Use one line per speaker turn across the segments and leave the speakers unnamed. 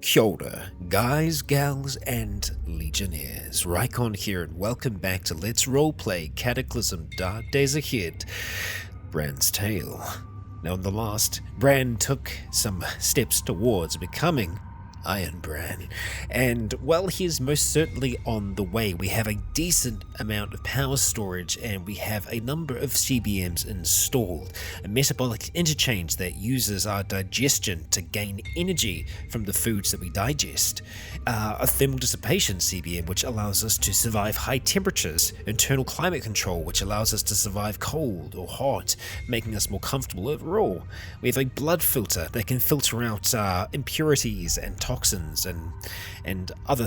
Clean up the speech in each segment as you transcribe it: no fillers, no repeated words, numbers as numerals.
Kia ora, guys, gals, and legionnaires. Rycon here, and welcome back to Let's Roleplay Cataclysm Dark Days Ahead, Bran's Tale. Now in the last, Bran took some steps towards becoming Iron Bran, and while he is most certainly on the way, we have a decent amount of power storage and we have a number of CBMs installed, a metabolic interchange that uses our digestion to gain energy from the foods that we digest, a thermal dissipation CBM which allows us to survive high temperatures, internal climate control which allows us to survive cold or hot, making us more comfortable overall. We have a blood filter that can filter out impurities and toxins and other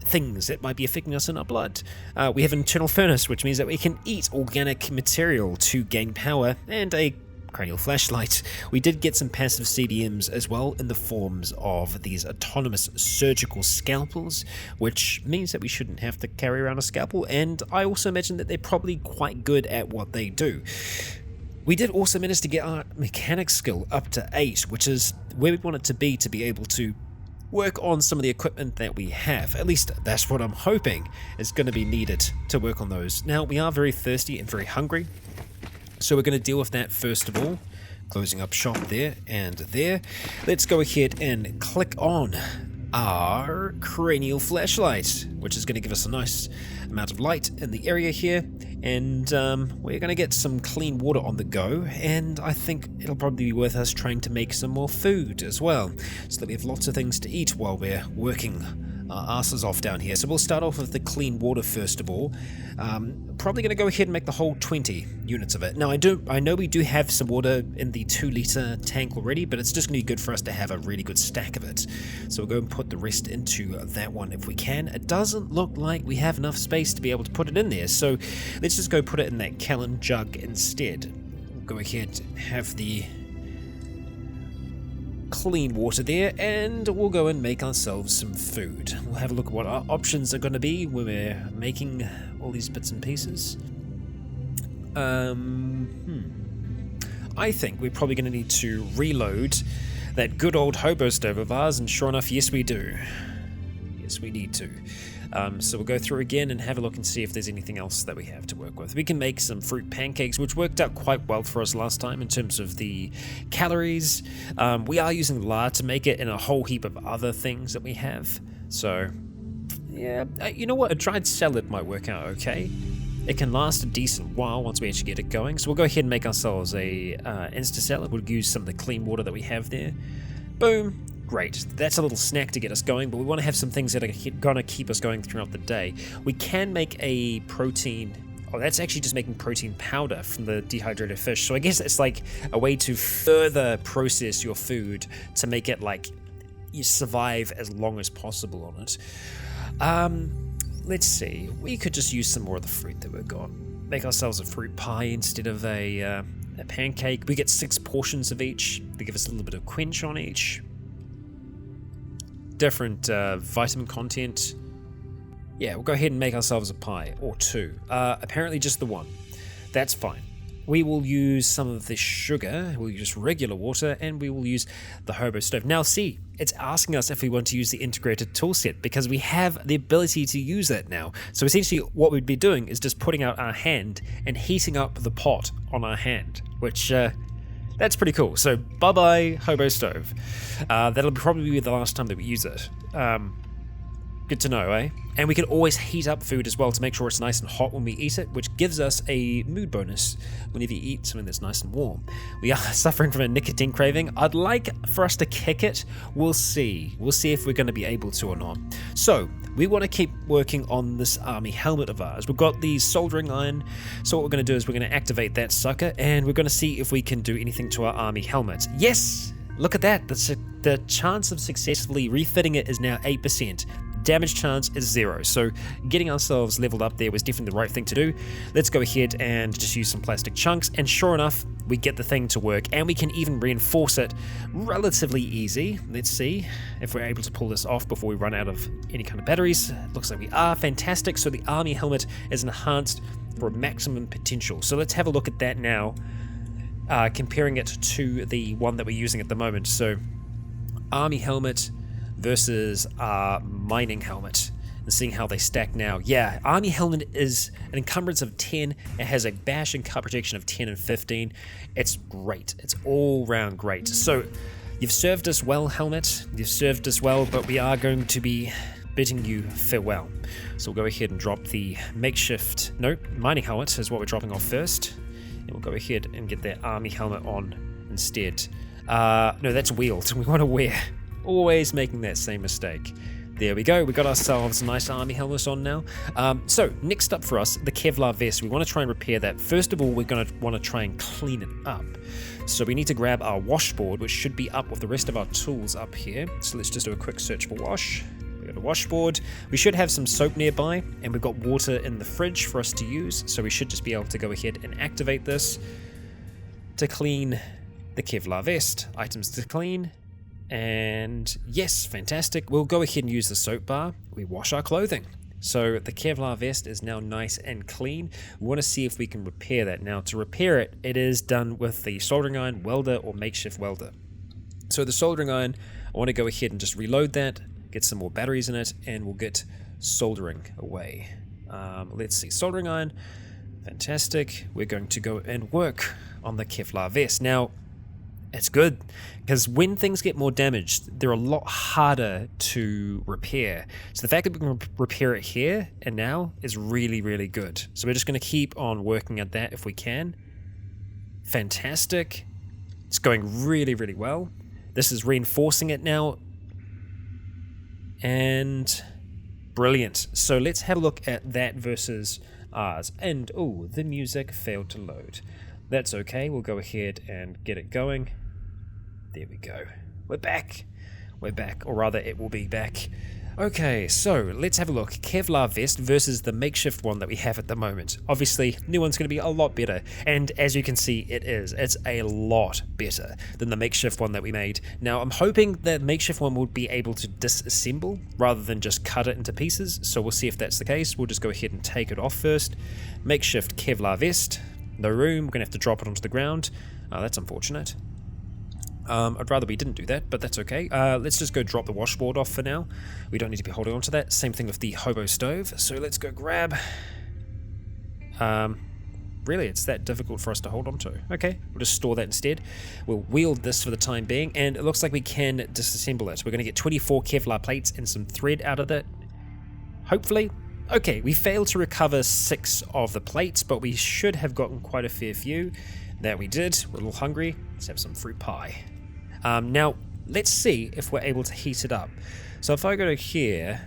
things that might be affecting us in our blood. We have an internal furnace, which means that we can eat organic material to gain power, and a cranial flashlight. We did get some passive CBMs as well in the forms of these autonomous surgical scalpels, which means that we shouldn't have to carry around a scalpel, and I also imagine that they're probably quite good at what they do. We did also manage to get our mechanic skill up to 8, which is where we want it to be able to work on some of the equipment that we have. At least that's what I'm hoping is going to be needed to work on those. Now, we are very thirsty and very hungry, so we're going to deal with that first of all. Closing up shop there and there. Let's go ahead and click on our cranial flashlight, which is going to give us a nice amount of light in the area here, and we're going to get some clean water on the go, and I think it'll probably be worth us trying to make some more food as well, so that we have lots of things to eat while we're working our asses off down here. So we'll start off with the clean water first of all. Probably going to go ahead and make the whole 20 units of it. Now I know we do have some water in the 2-litre tank already, but it's just going to be good for us to have a really good stack of it. So we'll go and put the rest into that one if we can. It doesn't look like we have enough space to be able to put it in there, so let's just go put it in that Callan jug instead. We'll go ahead and have the clean water there, and we'll go and make ourselves some food. We'll have a look at what our options are going to be when we're making all these bits and pieces. I think we're probably going to need to reload that good old hobo stove of ours, and sure enough, yes we do. Yes, we need to. So we'll go through again and have a look and see if there's anything else that we have to work with. We can make some fruit pancakes, which worked out quite well for us last time in terms of the calories. We are using lard to make it, and a whole heap of other things that we have. So, yeah, you know what? A dried salad might work out okay. It can last a decent while once we actually get it going. So we'll go ahead and make ourselves a Insta salad. We'll use some of the clean water that we have there. Boom. Great, that's a little snack to get us going, but we want to have some things that are going to keep us going throughout the day. We can make a protein, that's actually just making protein powder from the dehydrated fish, so I guess it's like a way to further process your food to make it like you survive as long as possible on it. Let's see, we could just use some more of the fruit that we've got. Make ourselves a fruit pie instead of a pancake. We get 6 portions of each. They give us a little bit of quench on each. Different vitamin content. Yeah, we'll go ahead and make ourselves a pie or 2. Apparently just the 1. That's fine. We will use some of the sugar, we'll use regular water, and we will use the hobo stove. Now see, it's asking us if we want to use the integrated toolset because we have the ability to use that now. So essentially what we'd be doing is just putting out our hand and heating up the pot on our hand, which that's pretty cool. So bye-bye hobo stove. That'll probably be the last time that we use it. Good to know, eh? And we can always heat up food as well to make sure it's nice and hot when we eat it, which gives us a mood bonus whenever you eat something that's nice and warm. We are suffering from a nicotine craving. I'd like for us to kick it. We'll see. We'll see if we're going to be able to or not. So we want to keep working on this army helmet of ours. We've got the soldering iron, so what we're going to do is we're going to activate that sucker, and we're going to see if we can do anything to our army helmet. Yes! Look at that. The chance of successfully refitting it is now 8%. Damage chance is 0, so getting ourselves leveled up there was definitely the right thing to do. Let's go ahead and just use some plastic chunks, and sure enough, we get the thing to work, and we can even reinforce it relatively easy. Let's see if we're able to pull this off before we run out of any kind of batteries. Looks like we are. Fantastic. So the army helmet is enhanced for maximum potential. So let's have a look at that now, comparing it to the one that we're using at the moment. So army helmet versus our mining helmet. And seeing how they stack now. Yeah, army helmet is an encumbrance of 10. It has a bash and cut protection of 10 and 15. It's great. It's all round great. So you've served us well, helmet. You've served us well, but we are going to be bidding you farewell. So we'll go ahead and drop the makeshift, mining helmet is what we're dropping off first. And we'll go ahead and get that army helmet on instead. No, that's wheeled. We want to wear. Always making that same mistake. There we go, we got ourselves a nice army helmet on now. So, next up for us, the Kevlar Vest. We want to try and repair that. First of all, we're going to want to try and clean it up. So we need to grab our washboard, which should be up with the rest of our tools up here. So let's just do a quick search for wash. We got a washboard. We should have some soap nearby, and we've got water in the fridge for us to use. So we should just be able to go ahead and activate this to clean the Kevlar Vest. Items to clean. And yes, fantastic. We'll go ahead and use the soap bar. We wash our clothing. So the Kevlar Vest is now nice and clean. We want to see if we can repair that. Now to repair it, it is done with the soldering iron, welder, or makeshift welder. So the soldering iron, I want to go ahead and just reload that, get some more batteries in it, and we'll get soldering away. Let's see, soldering iron, fantastic. We're going to go and work on the Kevlar Vest. Now, it's good, because when things get more damaged, they're a lot harder to repair. So the fact that we can repair it here and now is really, really good. So we're just going to keep on working at that if we can. Fantastic. It's going really, really well. This is reinforcing it now. And brilliant. So let's have a look at that versus ours. And, oh, the music failed to load. That's okay. We'll go ahead and get it going. There we go. We're back. We're back. Or rather, it will be back. Okay, so let's have a look. Kevlar Vest versus the makeshift one that we have at the moment. Obviously, new one's going to be a lot better. And as you can see, it is. It's a lot better than the makeshift one that we made. Now, I'm hoping that makeshift one will be able to disassemble rather than just cut it into pieces. So we'll see if that's the case. We'll just go ahead and take it off first. Makeshift Kevlar Vest. No room. We're going to have to drop it onto the ground. That's unfortunate. I'd rather we didn't do that, but that's okay. Let's just go drop the washboard off for now. We don't need to be holding on to that. Same thing with the hobo stove. So let's go grab... really, it's that difficult for us to hold on to. Okay, we'll just store that instead. We'll wield this for the time being, and it looks like we can disassemble it. We're going to get 24 Kevlar plates and some thread out of that. Hopefully. Okay, we failed to recover 6 of the plates, but we should have gotten quite a fair few. That we did. We're a little hungry. Let's have some fruit pie. Now, let's see if we're able to heat it up. So if I go to here,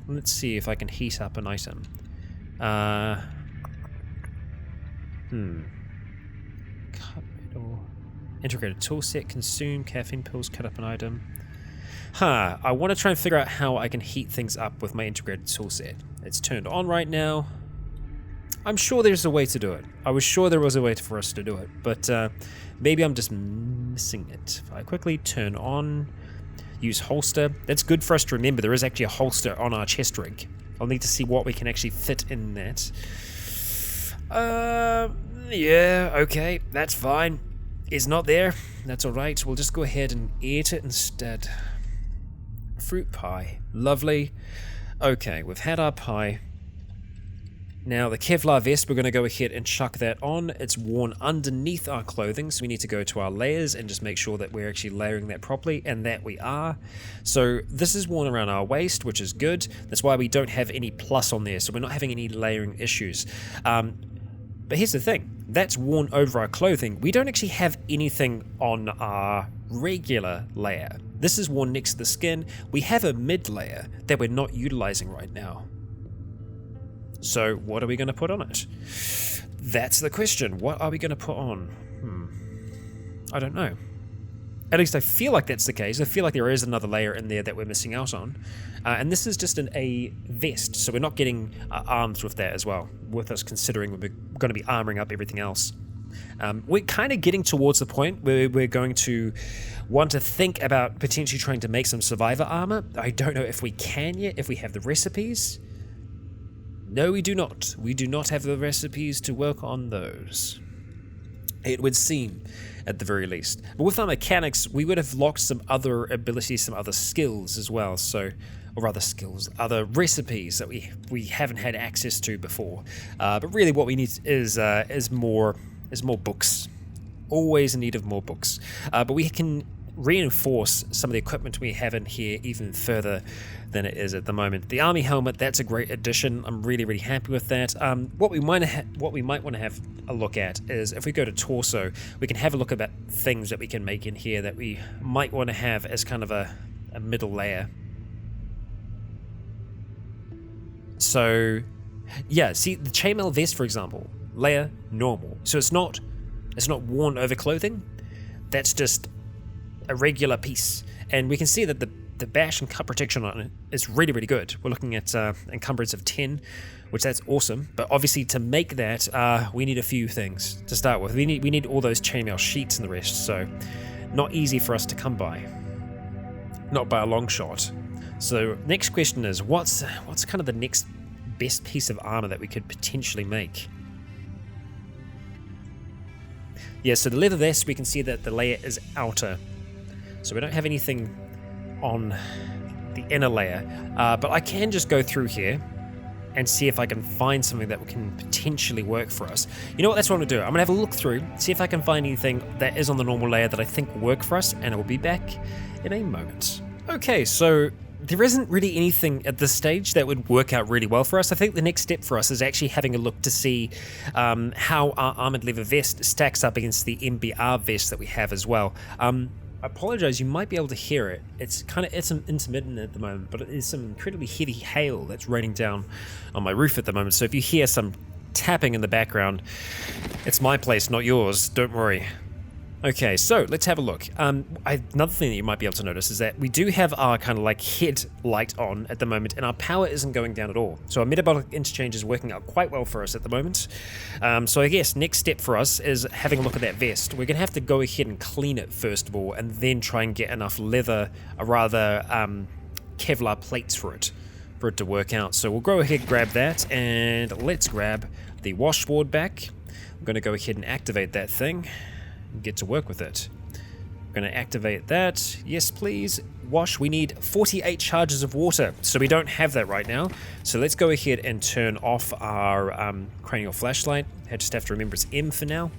let's see if I can heat up an item. Integrated tool set, consume, caffeine pills, cut up an item. I want to try and figure out how I can heat things up with my integrated tool set. It's turned on right now. I'm sure there's a way to do it. I was sure there was a way for us to do it, but maybe I'm just missing it. If I quickly turn on, use holster. That's good for us to remember. There is actually a holster on our chest rig. I'll need to see what we can actually fit in that. Yeah, okay, that's fine. It's not there. That's alright. We'll just go ahead and eat it instead. Fruit pie. Lovely. Okay, we've had our pie. Now, the Kevlar Vest, we're going to go ahead and chuck that on. It's worn underneath our clothing, so we need to go to our layers and just make sure that we're actually layering that properly, and that we are. So this is worn around our waist, which is good. That's why we don't have any plus on there, so we're not having any layering issues. But here's the thing. That's worn over our clothing. We don't actually have anything on our regular layer. This is worn next to the skin. We have a mid layer that we're not utilizing right now. So what are we going to put on it? That's the question. What are we going to put on? I don't know. At least I feel like that's the case. I feel like there is another layer in there that we're missing out on. And this is just a vest, so we're not getting arms with that as well, with us considering we're going to be armoring up everything else. We're kind of getting towards the point where we're going to want to think about potentially trying to make some survivor armor. I don't know if we can yet, if we have the recipes. No, we do not. We do not have the recipes to work on those. It would seem. at the very least. But with our mechanics, we would have locked some other abilities, some other skills as well. So, or other skills, other recipes that we haven't had access to before. But really, what we need is more books. Always in need of more books. But we can reinforce some of the equipment we have in here even further than it is at the moment. The army helmet, that's a great addition. I'm really happy with that. What we might want to have a look at is if we go to torso, we can have a look at things that we can make in here that we might want to have as kind of a middle layer. So yeah, see the chainmail vest, for example, layer normal. So it's not worn over clothing. That's just a regular piece, and we can see that the bash and cut protection on it is really good. We're looking at encumbrance of 10, which that's awesome. But obviously to make that, we need a few things to start with. We need all those chainmail sheets and the rest. So not easy for us to come by, not by a long shot. So next question is, what's kind of the next best piece of armor that we could potentially make? Yeah, so the leather vest, we can see that the layer is outer. So we don't have anything on the inner layer, but I can just go through here and see if I can find something that can potentially work for us. You know what, that's what I'm going to do. I'm going to have a look through, see if I can find anything that is on the normal layer that I think will work for us, and I will be back in a moment. Okay, so there isn't really anything at this stage that would work out really well for us. I think the next step for us is actually having a look to see how our armored leather vest stacks up against the Nbr Vest that we have as well. I apologize, you might be able to hear it. It's intermittent at the moment, but it is some incredibly heavy hail that's raining down on my roof at the moment. So if you hear some tapping in the background, it's my place, not yours. Don't worry. Okay, so let's have a look. Another thing that you might be able to notice is that we do have our kind of like head light on at the moment, and our power isn't going down at all. So our metabolic interchange is working out quite well for us at the moment. So I guess next step for us is having a look at that vest. We're going to have to go ahead and clean it first of all, and then try and get enough leather, or rather Kevlar plates for it to work out. So we'll go ahead and grab that, and let's grab the washboard back. I'm going to go ahead and activate that thing. Get to work with it. I'm going to activate that. Yes, please. Wash. We need 48 charges of water, so we don't have that right now. So let's go ahead and turn off our cranial flashlight. I just have to remember it's M for now.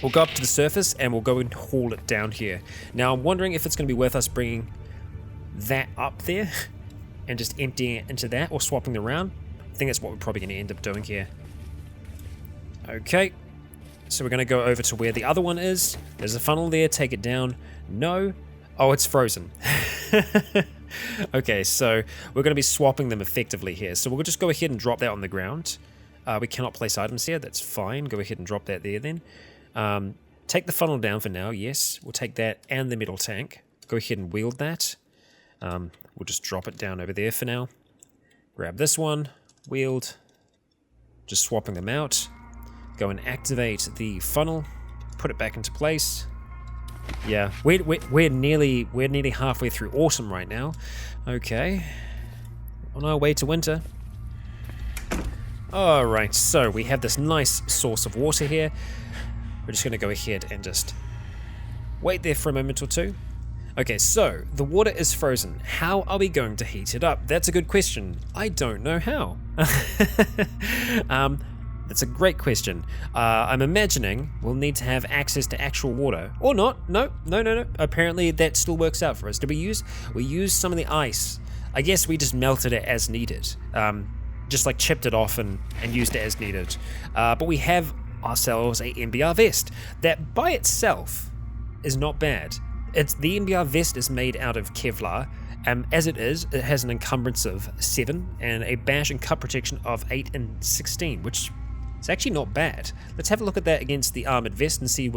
We'll go up to the surface and we'll go and haul it down here. Now I'm wondering if it's going to be worth us bringing that up there and just emptying it into that, or swapping them around. I think that's what we're probably going to end up doing here. Okay. So we're going to go over to where the other one is. There's a funnel there. Take it down. No. Oh, it's frozen. Okay, so we're going to be swapping them effectively here. So we'll just go ahead and drop that on the ground. We cannot place items here. That's fine. Go ahead and drop that there then. Take the funnel down for now. Yes, we'll take that and the metal tank. Go ahead and wield that. We'll just drop it down over there for now. Grab this one. Wield. Just swapping them out. Go and activate the funnel, put it back into place. Yeah, we're nearly halfway through autumn right now. Okay, on our way to winter. All right, so we have this nice source of water here. We're just going to go ahead and just wait there for a moment or two. Okay, so the water is frozen. How are we going to heat it up? That's a good question. I don't know how. That's a great question. I'm imagining we'll need to have access to actual water. Or not. No. Apparently that still works out for us. Did we used some of the ice. I guess we just melted it as needed. Just like chipped it off and used it as needed. But we have ourselves a Nbr Vest. That by itself is not bad. The Nbr Vest is made out of Kevlar. As it has an encumbrance of 7 and a bash and cut protection of 8 and 16, which is actually not bad. Let's have a look at that against the armored vest and see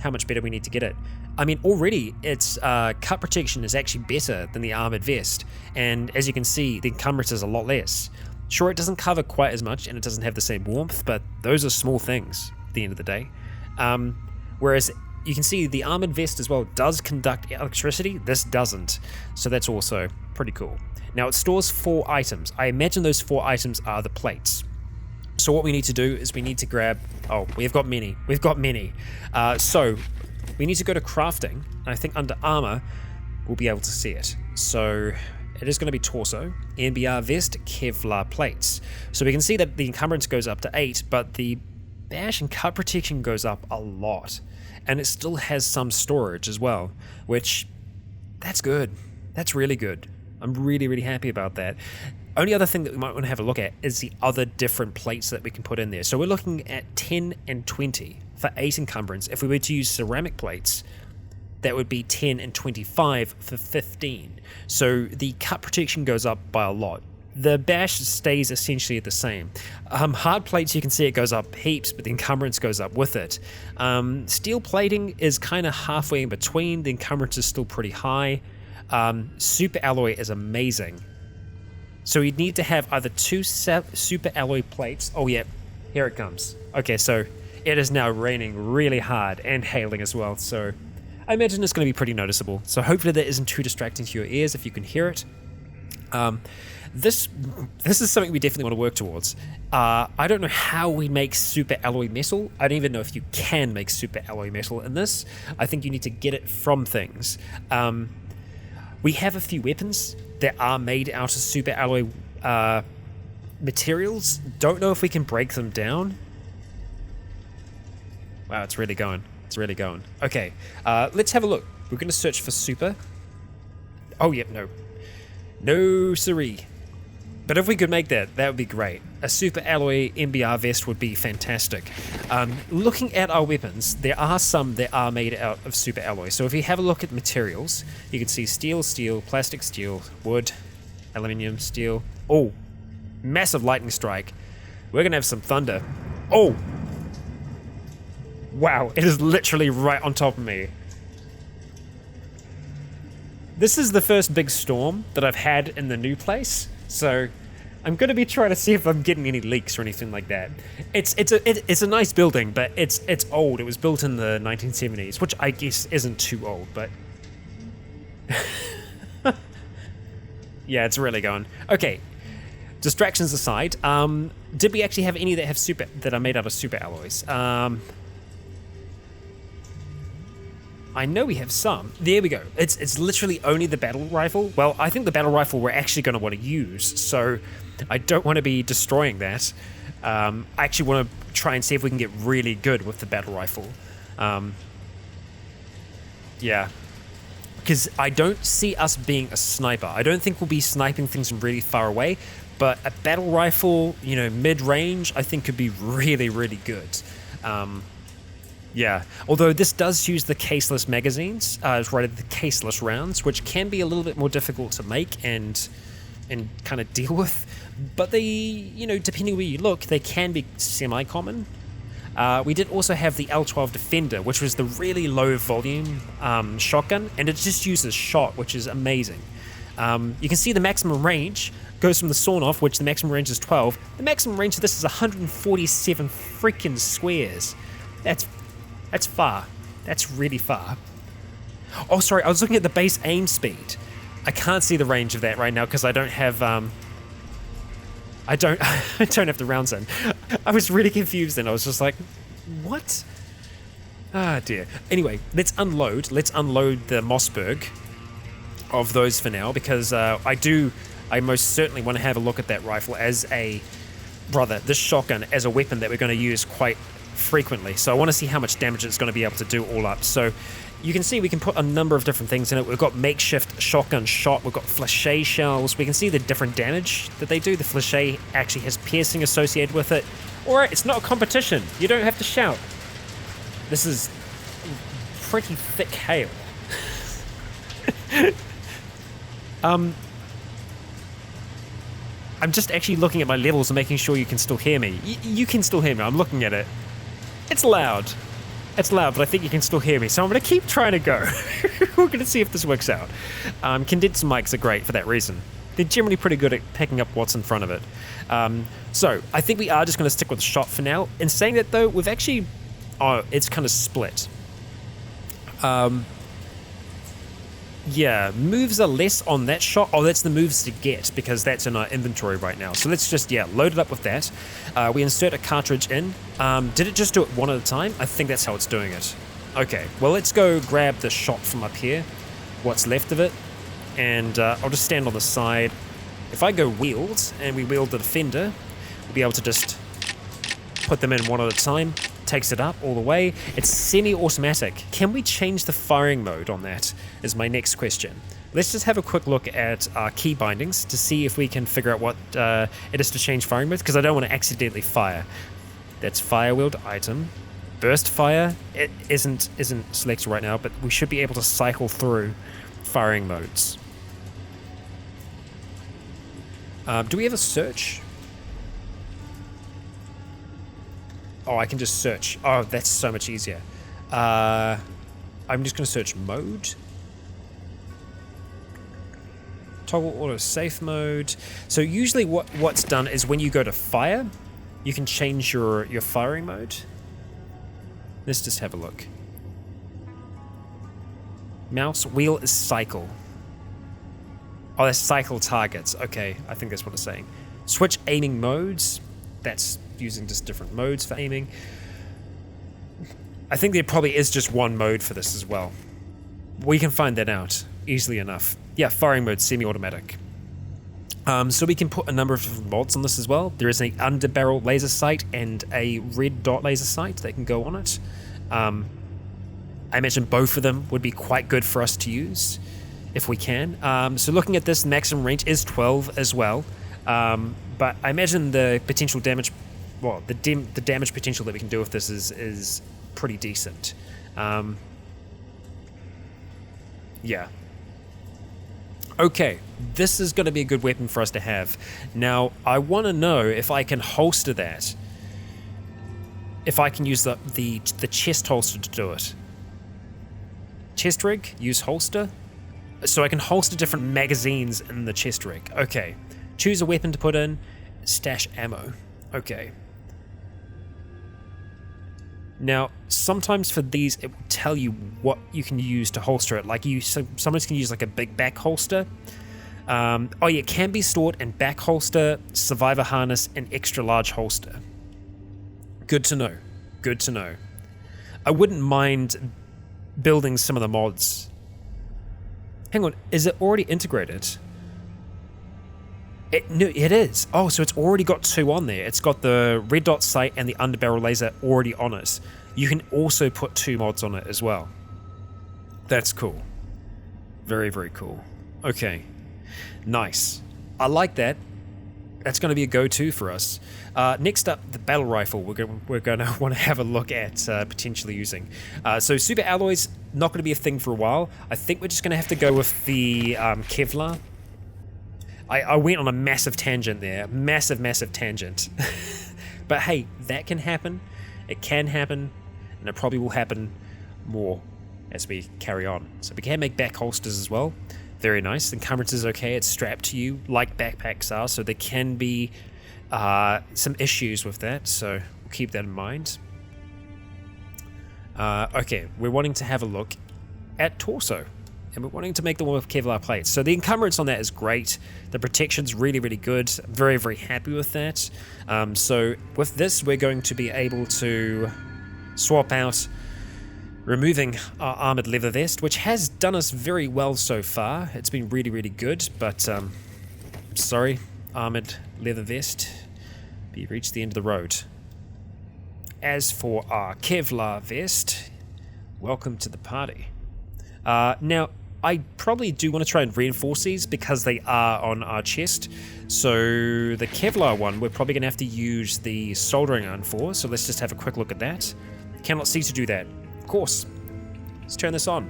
how much better we need to get it. I mean, already its cut protection is actually better than the armored vest, and as you can see, the encumbrance is a lot less. Sure, it doesn't cover quite as much and it doesn't have the same warmth, but those are small things at the end of the day. Whereas you can see the armored vest as well does conduct electricity. This doesn't, so that's also pretty cool. Now it stores 4 items. I imagine those 4 items are the plates. So what we need to do is we need to grab, we've got many. So we need to go to crafting. And I think under armor, we'll be able to see it. So it is going to be torso, Nbr Vest, Kevlar plates. So we can see that the encumbrance goes up to 8, but the bash and cut protection goes up a lot. And it still has some storage as well, which, that's good. That's really good. I'm really, really happy about that. Only other thing that we might want to have a look at is the other different plates that we can put in there. So we're looking at 10 and 20 for 8 encumbrance. If we were to use ceramic plates, that would be 10 and 25 for 15. So the cut protection goes up by a lot. The bash stays essentially the same. Hard plates, you can see it goes up heaps, but the encumbrance goes up with it. Steel plating is kind of halfway in between. The encumbrance is still pretty high. Super alloy is amazing. So you'd need to have either 2 super alloy plates. Oh yeah, here it comes. Okay, so it is now raining really hard and hailing as well. So I imagine it's going to be pretty noticeable. So hopefully that isn't too distracting to your ears if you can hear it. This is something we definitely want to work towards. I don't know how we make super alloy metal. I don't even know if you can make super alloy metal in this. I think you need to get it from things. We have a few weapons that are made out of super alloy materials. Don't know if we can break them down. Wow, it's really going. It's really going. Okay, let's have a look. We're going to search for super. Oh, yep, no. No siree. But if we could make that, that would be great. A super alloy Nbr vest would be fantastic. Looking at our weapons, there are some that are made out of super alloy. So if you have a look at materials, you can see steel, steel, plastic, steel, wood, aluminium, steel. Oh, massive lightning strike. We're going to have some thunder. Oh! Wow, it is literally right on top of me. This is the first big storm that I've had in the new place. So I'm going to be trying to see if I'm getting any leaks or anything like that. It's a nice building, but it's old. It was built in the 1970s, which I guess isn't too old, but yeah, it's really going. Okay, distractions aside, did we actually have any that are made out of super alloys? I know we have some. There we go. It's literally only the battle rifle. Well, I think the battle rifle we're actually going to want to use, so I don't want to be destroying that. I actually want to try and see if we can get really good with the battle rifle. Yeah. Because I don't see us being a sniper. I don't think we'll be sniping things from really far away, but a battle rifle, you know, mid-range, I think could be really, really good. Yeah, although this does use the caseless magazines, right, the caseless rounds, which can be a little bit more difficult to make and kind of deal with. But they, you know, depending where you look, they can be semi-common. We did also have the L12 Defender, which was the really low volume shotgun, and it just uses shot, which is amazing. You can see the maximum range goes from the sawn-off, which the maximum range is 12. The maximum range of this is 147 freaking squares. That's far. That's really far. Oh, sorry, I was looking at the base aim speed. I can't see the range of that right now because I don't have I don't have the rounds in. I was really confused then. I was just like, what? Ah, dear. Anyway, let's unload. Let's unload the Mossberg of those for now because I most certainly want to have a look at that rifle this shotgun as a weapon that we're going to use quite frequently. So I want to see how much damage it's going to be able to do all up. So you can see we can put a number of different things in it. We've got makeshift shotgun shot. We've got flèche shells. We can see the different damage that they do. The flèche actually has piercing associated with it. Alright, it's not a competition. You don't have to shout. This is pretty thick hail. I'm just actually looking at my levels and making sure you can still hear me. You can still hear me. I'm looking at it. It's loud. It's loud, but I think you can still hear me. So I'm going to keep trying to go. We're going to see if this works out. Condenser mics are great for that reason. They're generally pretty good at picking up what's in front of it. So I think we are just going to stick with shot for now. In saying that, though, we've actually... Oh, it's kind of split. Yeah, moves are less on that shot. Oh, that's the moves to get because that's in our inventory right now. So let's just, load it up with that. We insert a cartridge in. Did it just do it one at a time? I think that's how it's doing it. Okay, well let's go grab the shot from up here, what's left of it, and I'll just stand on the side. If I go wield, and we wield the defender, we'll be able to just put them in one at a time. Takes it up all the way. It's semi-automatic. Can we change the firing mode on that, is my next question. Let's just have a quick look at our key bindings to see if we can figure out what it is to change firing mode, because I don't want to accidentally fire. That's fire wield item. Burst fire, it isn't selected right now, but we should be able to cycle through firing modes. Do we have a search? Oh, I can just search. Oh, that's so much easier. I'm just going to search mode. Toggle auto safe mode. So usually what's done is when you go to fire, you can change your firing mode. Let's just have a look. Mouse wheel is cycle. Oh, that's cycle targets. Okay, I think that's what it's saying. Switch aiming modes. That's using just different modes for aiming. I think there probably is just one mode for this as well. We can find that out easily enough. Yeah, firing mode, semi-automatic. So we can put a number of different mods on this as well. There is an underbarrel laser sight and a red dot laser sight that can go on it. I imagine both of them would be quite good for us to use if we can. So looking at this, maximum range is 12 as well. But I imagine the potential damage, well, the damage potential that we can do with this is pretty decent. Yeah. Okay, this is going to be a good weapon for us to have. Now, I want to know if I can holster that. If I can use the chest holster to do it. Chest rig, use holster. So I can holster different magazines in the chest rig. Okay. Choose a weapon to put in. Stash ammo. Okay. Now, sometimes for these, it will tell you what you can use to holster it. Like sometimes can use like a big back holster. Oh yeah, it can be stored in back holster, survivor harness, and extra large holster. Good to know. Good to know. I wouldn't mind building some of the mods. Hang on, is it already integrated? No, it is. Oh, so it's already got two on there. It's got the red dot sight and the underbarrel laser already on it. You can also put two mods on it as well. That's cool. Very, very cool. Okay. Nice. I like that. That's going to be a go-to for us. Next up, the battle rifle we're going to want to have a look at potentially using. So super alloys, not going to be a thing for a while. I think we're just going to have to go with the Kevlar. I went on a massive tangent there. Massive tangent. But hey, that can happen. It can happen. And it probably will happen more as we carry on. So we can make back holsters as well. Very nice. Encumbrance is okay. It's strapped to you like backpacks are. So there can be some issues with that. So we'll keep that in mind. Okay, we're wanting to have a look at torso. And we're wanting to make the one with Kevlar plates. So the encumbrance on that is great. The protection's really, really good. I'm very, very happy with that. So with this, we're going to be able to swap out removing our armored leather vest, which has done us very well so far. It's been really, really good, but sorry, armored leather vest, we reached the end of the road. As for our Kevlar vest, welcome to the party. Now, I probably do want to try and reinforce these because they are on our chest. So the Kevlar one, we're probably going to have to use the soldering iron for. So let's just have a quick look at that. Cannot see to do that. Of course. Let's turn this on.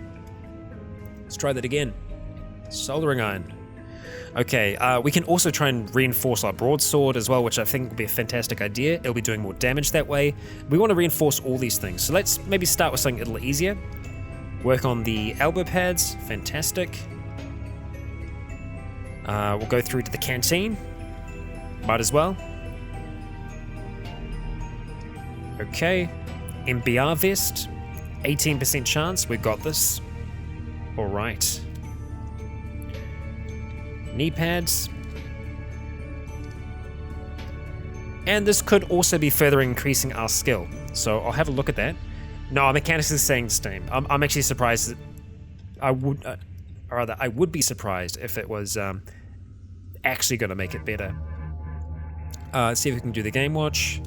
Let's try that again. Soldering iron. Okay, we can also try and reinforce our broadsword as well, which I think would be a fantastic idea. It'll be doing more damage that way. We want to reinforce all these things. So let's maybe start with something a little easier. Work on the elbow pads. Fantastic. We'll go through to the canteen. Might as well. Okay. Nbr Vest. 18% chance. We've got this. Alright. Knee pads. And this could also be further increasing our skill. So I'll have a look at that. No, mechanics is saying Steam. I'm actually surprised that I would, or rather, I would be surprised if it was actually going to make it better. Let's see if we can do the game watch.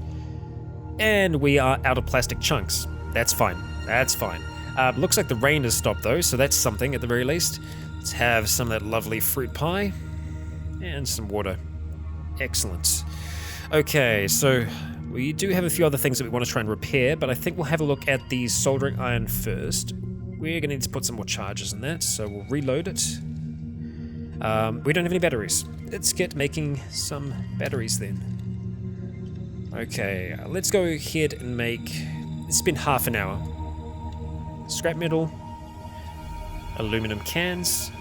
And we are out of plastic chunks. That's fine. That's fine. Looks like the rain has stopped though, so that's something at the very least. Let's have some of that lovely fruit pie and some water. Excellent. Okay, so we do have a few other things that we want to try and repair, but I think we'll have a look at the soldering iron first. We're going to need to put some more charges in that, so we'll reload it. We don't have any batteries. Let's get making some batteries then. Okay, let's go ahead and let's spend half an hour. Scrap metal, aluminum cans,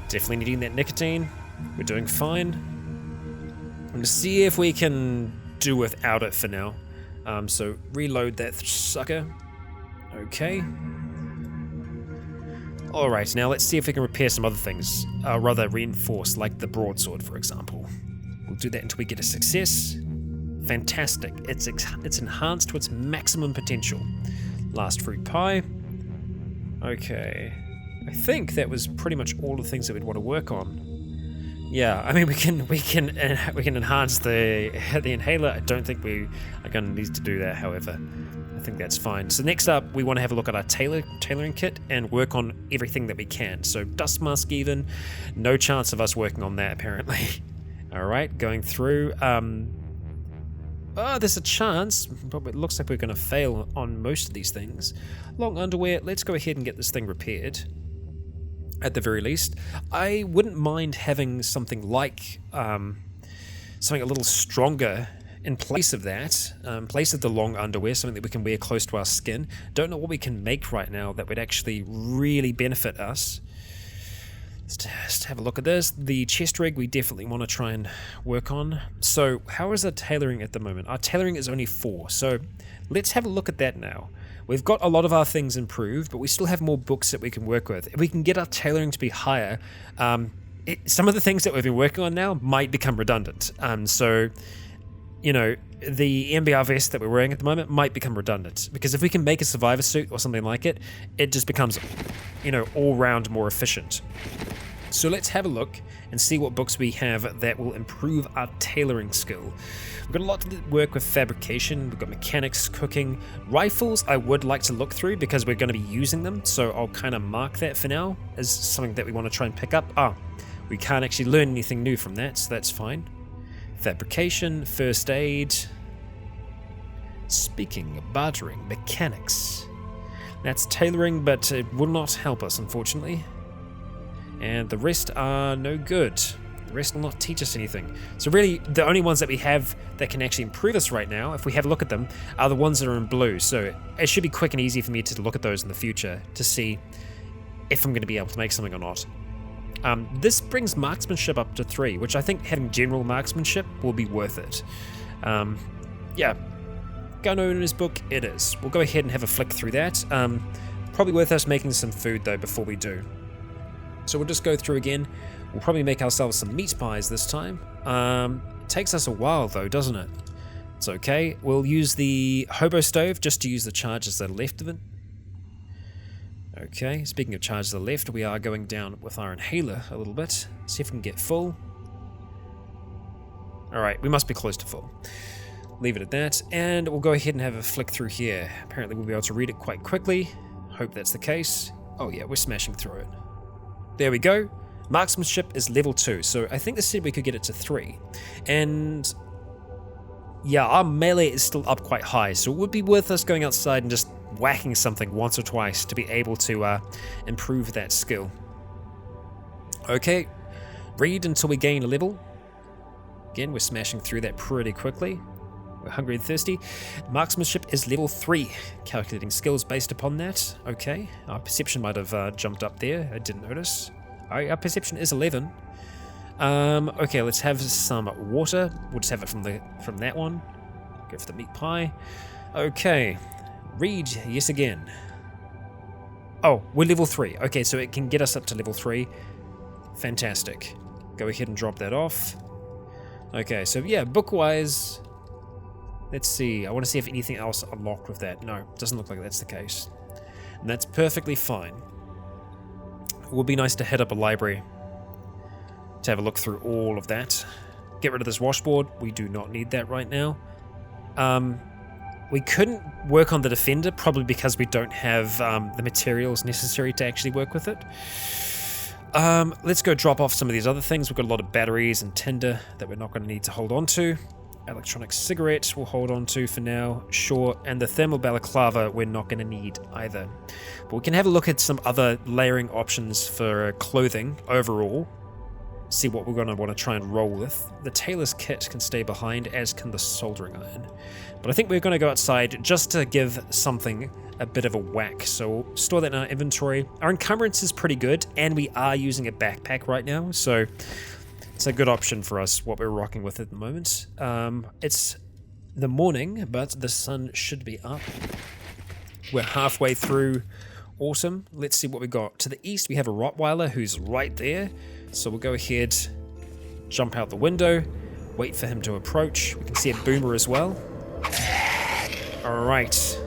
definitely needing that nicotine. We're doing fine. I'm going to see if we can do without it for now. So reload that sucker. Okay. Alright, now let's see if we can repair some other things. Rather reinforce, like the broadsword, for example. We'll do that until we get a success. Fantastic. It's enhanced to its maximum potential. Last fruit pie. Okay. I think that was pretty much all the things that we'd want to work on. Yeah, I mean we can enhance the inhaler. I don't think we are going to need to do that, however. I think that's fine. So next up, we want to have a look at our tailoring kit and work on everything that we can. So dust mask even, no chance of us working on that apparently. All right, going through. There's a chance, but it looks like we're going to fail on most of these things. Long underwear, let's go ahead and get this thing repaired. At the very least, I wouldn't mind having something like something a little stronger in place of that, in place of the long underwear, something that we can wear close to our skin. Don't know what we can make right now that would actually really benefit us. Let's just have a look at this. The chest rig we definitely want to try and work on. So how is our tailoring at the moment? Our tailoring is only 4, so let's have a look at that now. We've got a lot of our things improved, but we still have more books that we can work with. If we can get our tailoring to be higher, some of the things that we've been working on now might become redundant. So, you know, the Nbr Vest that we're wearing at the moment might become redundant, because if we can make a survivor suit or something like it, it just becomes, you know, all round more efficient. So let's have a look and see what books we have that will improve our tailoring skill. We've got a lot to work with fabrication, we've got mechanics, cooking, rifles I would like to look through because we're going to be using them, so I'll kind of mark that for now as something that we want to try and pick up. We can't actually learn anything new from that, so that's fine. Fabrication, first aid. Speaking of bartering, mechanics. That's tailoring, but it will not help us, unfortunately. And the rest are no good. The rest will not teach us anything. So really, the only ones that we have that can actually improve us right now, if we have a look at them, are the ones that are in blue. So it should be quick and easy for me to look at those in the future to see if I'm going to be able to make something or not. This brings marksmanship up to 3, which I think having general marksmanship will be worth it. Yeah, gun owner's book it is. We'll go ahead and have a flick through that. Probably worth us making some food though before we do. So we'll just go through again. We'll probably make ourselves some meat pies this time. It takes us a while though, doesn't it? It's okay. We'll use the hobo stove just to use the charges that are left of it. Okay, speaking of charges that are left, we are going down with our inhaler a little bit. See if we can get full. Alright, we must be close to full. Leave it at that, and we'll go ahead and have a flick through here. Apparently we'll be able to read it quite quickly. Hope that's the case. Oh yeah, we're smashing through it. There we go. Marksmanship is level 2, so I think they said we could get it to 3. And yeah, our melee is still up quite high, so it would be worth us going outside and just whacking something once or twice to be able to improve that skill. Okay, read until we gain a level. Again, we're smashing through that pretty quickly. We're hungry and thirsty. Marksmanship is level 3. Calculating skills based upon that. Okay, our perception might have jumped up there. I didn't notice. Our perception is 11. Okay, let's have some water. We'll just have it from that one. Go for the meat pie. Okay, read yes again. Oh, we're level 3. Okay, so it can get us up to level 3. Fantastic. Go ahead and drop that off. Okay, so yeah, book-wise, Let's see. I want to see if anything else unlocked with that. No, doesn't look like that's the case. And that's perfectly fine. It would be nice to head up a library to have a look through all of that. Get rid of this washboard. We do not need that right now. We couldn't work on the Defender, probably because we don't have the materials necessary to actually work with it. Let's go drop off some of these other things. We've got a lot of batteries and tinder that we're not going to need to hold on to. Electronic cigarette we'll hold on to for now, sure. And the thermal balaclava we're not going to need either. But we can have a look at some other layering options for clothing overall. See what we're going to want to try and roll with. The tailor's kit can stay behind, as can the soldering iron. But I think we're going to go outside just to give something a bit of a whack. So we'll store that in our inventory. Our encumbrance is pretty good, and we are using a backpack right now, so it's a good option for us, what we're rocking with at the moment. It's the morning, but the sun should be up. We're halfway through autumn. Let's see what we got. To the east, we have a Rottweiler who's right there. So we'll go ahead, jump out the window, wait for him to approach. We can see a boomer as well. Alright.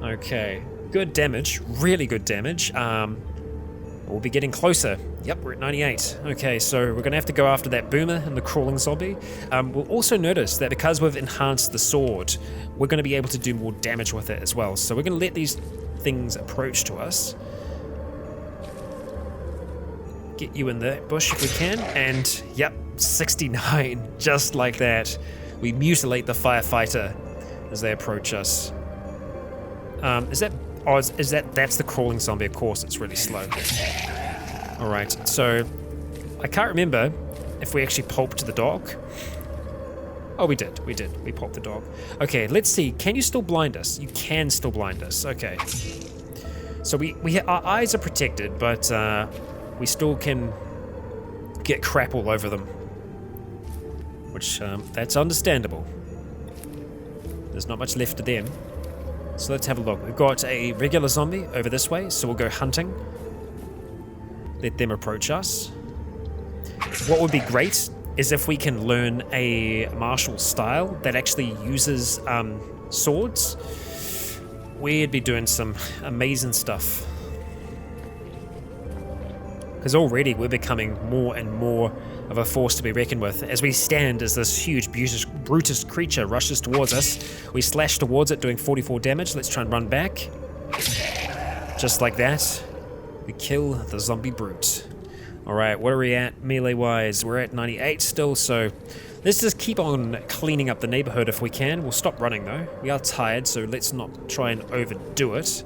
Okay. Good damage. Really good damage. We'll be getting closer. Yep, we're at 98. Okay, so we're going to have to go after that boomer and the crawling zombie. We'll also notice that because we've enhanced the sword, we're going to be able to do more damage with it as well. So we're going to let these things approach to us. Get you in the bush if we can, and yep, 69, just like that. We mutilate the firefighter as they approach us. That's the crawling zombie, of course, it's really slow. Alright, so I can't remember if we actually pulped the dog. Oh, we did, we pulped the dog. Okay, let's see, can you still blind us? You can still blind us, okay. So our eyes are protected, but we still can get crap all over them, which that's understandable. There's not much left of them. So let's have a look. We've got a regular zombie over this way, so we'll go hunting. Let them approach us. What would be great is if we can learn a martial style that actually uses swords. We'd be doing some amazing stuff. Because already we're becoming more and more of a force to be reckoned with as we stand as this huge Brutus creature rushes towards us. We slash towards it, doing 44 damage. Let's try and run back. Just like that, we kill the zombie brute. Alright, what are we at melee-wise? We're at 98 still, so let's just keep on cleaning up the neighborhood if we can. We'll stop running though. We are tired, so let's not try and overdo it.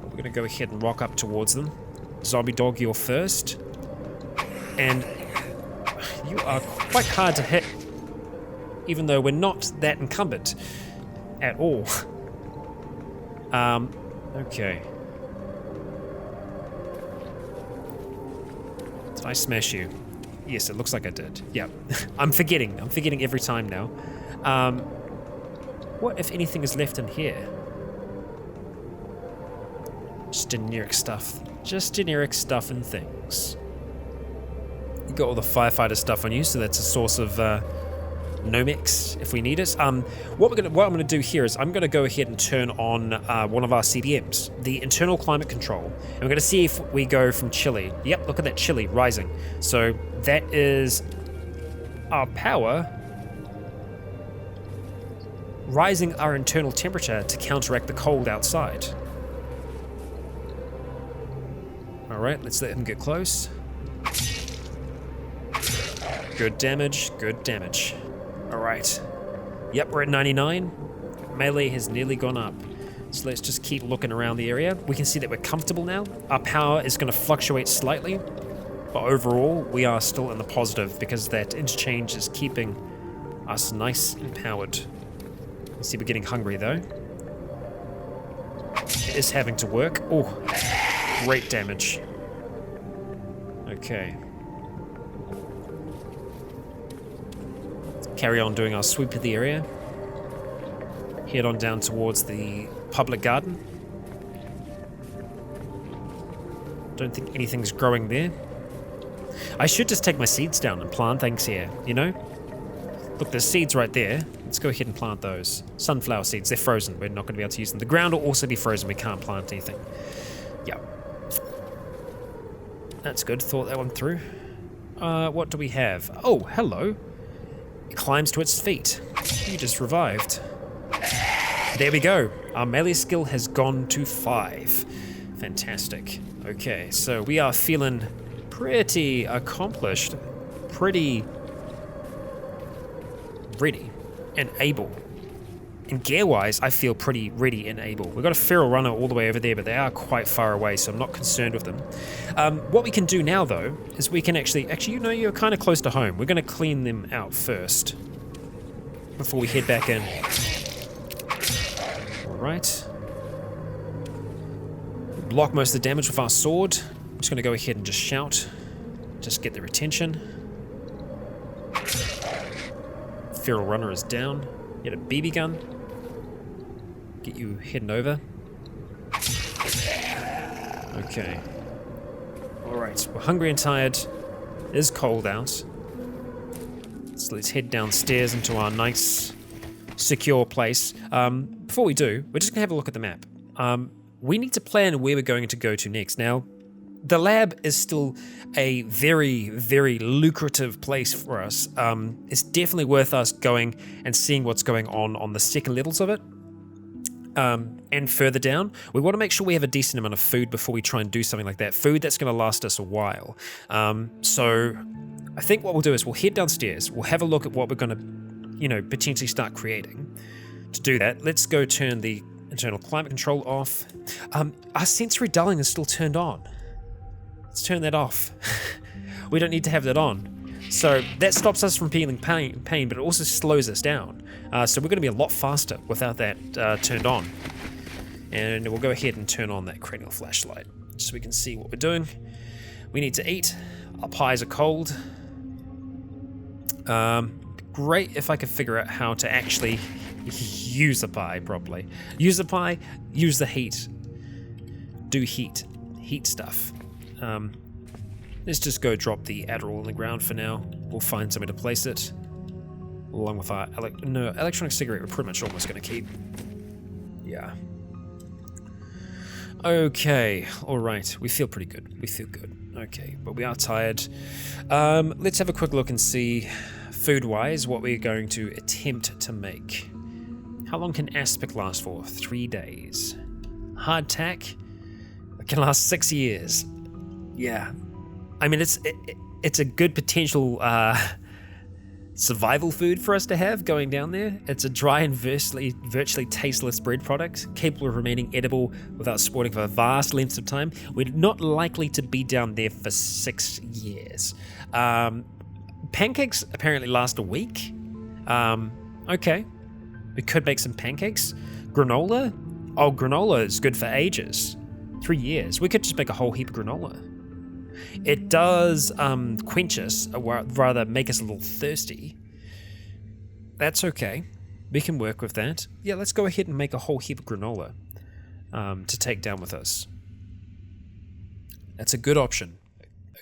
We're going to go ahead and rock up towards them. Zombie dog, you're first. And you are quite hard to hit, even though we're not that encumbered at all. Okay. Did I smash you? Yes, it looks like I did. Yeah. I'm forgetting every time now. What, if anything, is left in here? Just generic stuff. Just generic stuff and things. You got all the firefighter stuff on you, so that's a source of Nomex if we need it. What I'm gonna do here is I'm gonna go ahead and turn on one of our CBMs, the internal climate control, and we're gonna see if we go from chilly. Yep, look at that chilly rising. So that is our power rising our internal temperature to counteract the cold outside. Alright, let's let him get close. Good damage, good damage. Alright. Yep, we're at 99. Melee has nearly gone up. So let's just keep looking around the area. We can see that we're comfortable now. Our power is going to fluctuate slightly, but overall, we are still in the positive because that interchange is keeping us nice and powered. You see we're getting hungry though. It is having to work. Oh, great damage. Okay. Carry on doing our sweep of the area. Head on down towards the public garden. Don't think anything's growing there. I should just take my seeds down and plant things here, you know? Look, there's seeds right there. Let's go ahead and plant those. Sunflower seeds, they're frozen. We're not going to be able to use them. The ground will also be frozen. We can't plant anything. Yeah. That's good. Thought that one through. What do we have? Oh, hello. It climbs to its feet. You just revived. There we go. Our melee skill has gone to 5. Fantastic. Okay, so we are feeling pretty accomplished. Pretty ready and able. And gear-wise, I feel pretty ready and able. We've got a feral runner all the way over there, but they are quite far away, so I'm not concerned with them. What we can do now, though, is we can actually, you know, you're kind of close to home. We're going to clean them out first before we head back in. All right. Block most of the damage with our sword. I'm just going to go ahead and just shout. Just get their attention. Feral runner is down. Get a BB gun. Get you heading over. Okay. Alright, we're hungry and tired. It is cold out. So let's head downstairs into our nice, secure place. Before we do, we're just going to have a look at the map. We need to plan where we're going to go to next. Now, the lab is still a very, very lucrative place for us. It's definitely worth us going and seeing what's going on the second levels of it. And further down, we want to make sure we have a decent amount of food before we try and do something like that. Food that's going to last us a while. So I think what we'll do is we'll head downstairs. We'll have a look at what we're going to, you know, potentially start creating. To do that, let's go turn the internal climate control off. Our sensory dulling is still turned on. Let's turn that off. We don't need to have that on. So that stops us from feeling pain, but it also slows us down. So we're going to be a lot faster without that turned on. And we'll go ahead and turn on that cranial flashlight so we can see what we're doing. We need to eat. Our pies are cold. Great if I could figure out how to actually use a pie properly. Use the pie, use the heat. Do heat stuff. Let's just go drop the Adderall on the ground for now. We'll find somewhere to place it. Along with our electronic cigarette we're pretty much almost going to keep. Yeah. Okay, alright. We feel pretty good. We feel good. Okay, but we are tired. Let's have a quick look and see, food-wise, what we're going to attempt to make. How long can aspic last for? 3 days. Hardtack? It can last 6 years. Yeah. I mean, it's a good potential survival food for us to have going down there. It's a dry and virtually tasteless bread product, capable of remaining edible without spoiling for vast lengths of time. We're not likely to be down there for 6 years. Pancakes apparently last a week. Okay. We could make some pancakes. Granola? Oh, granola is good for ages. 3 years. We could just make a whole heap of granola. It does quench us, or rather make us a little thirsty. That's okay. We can work with that. Yeah, let's go ahead and make a whole heap of granola to take down with us. That's a good option.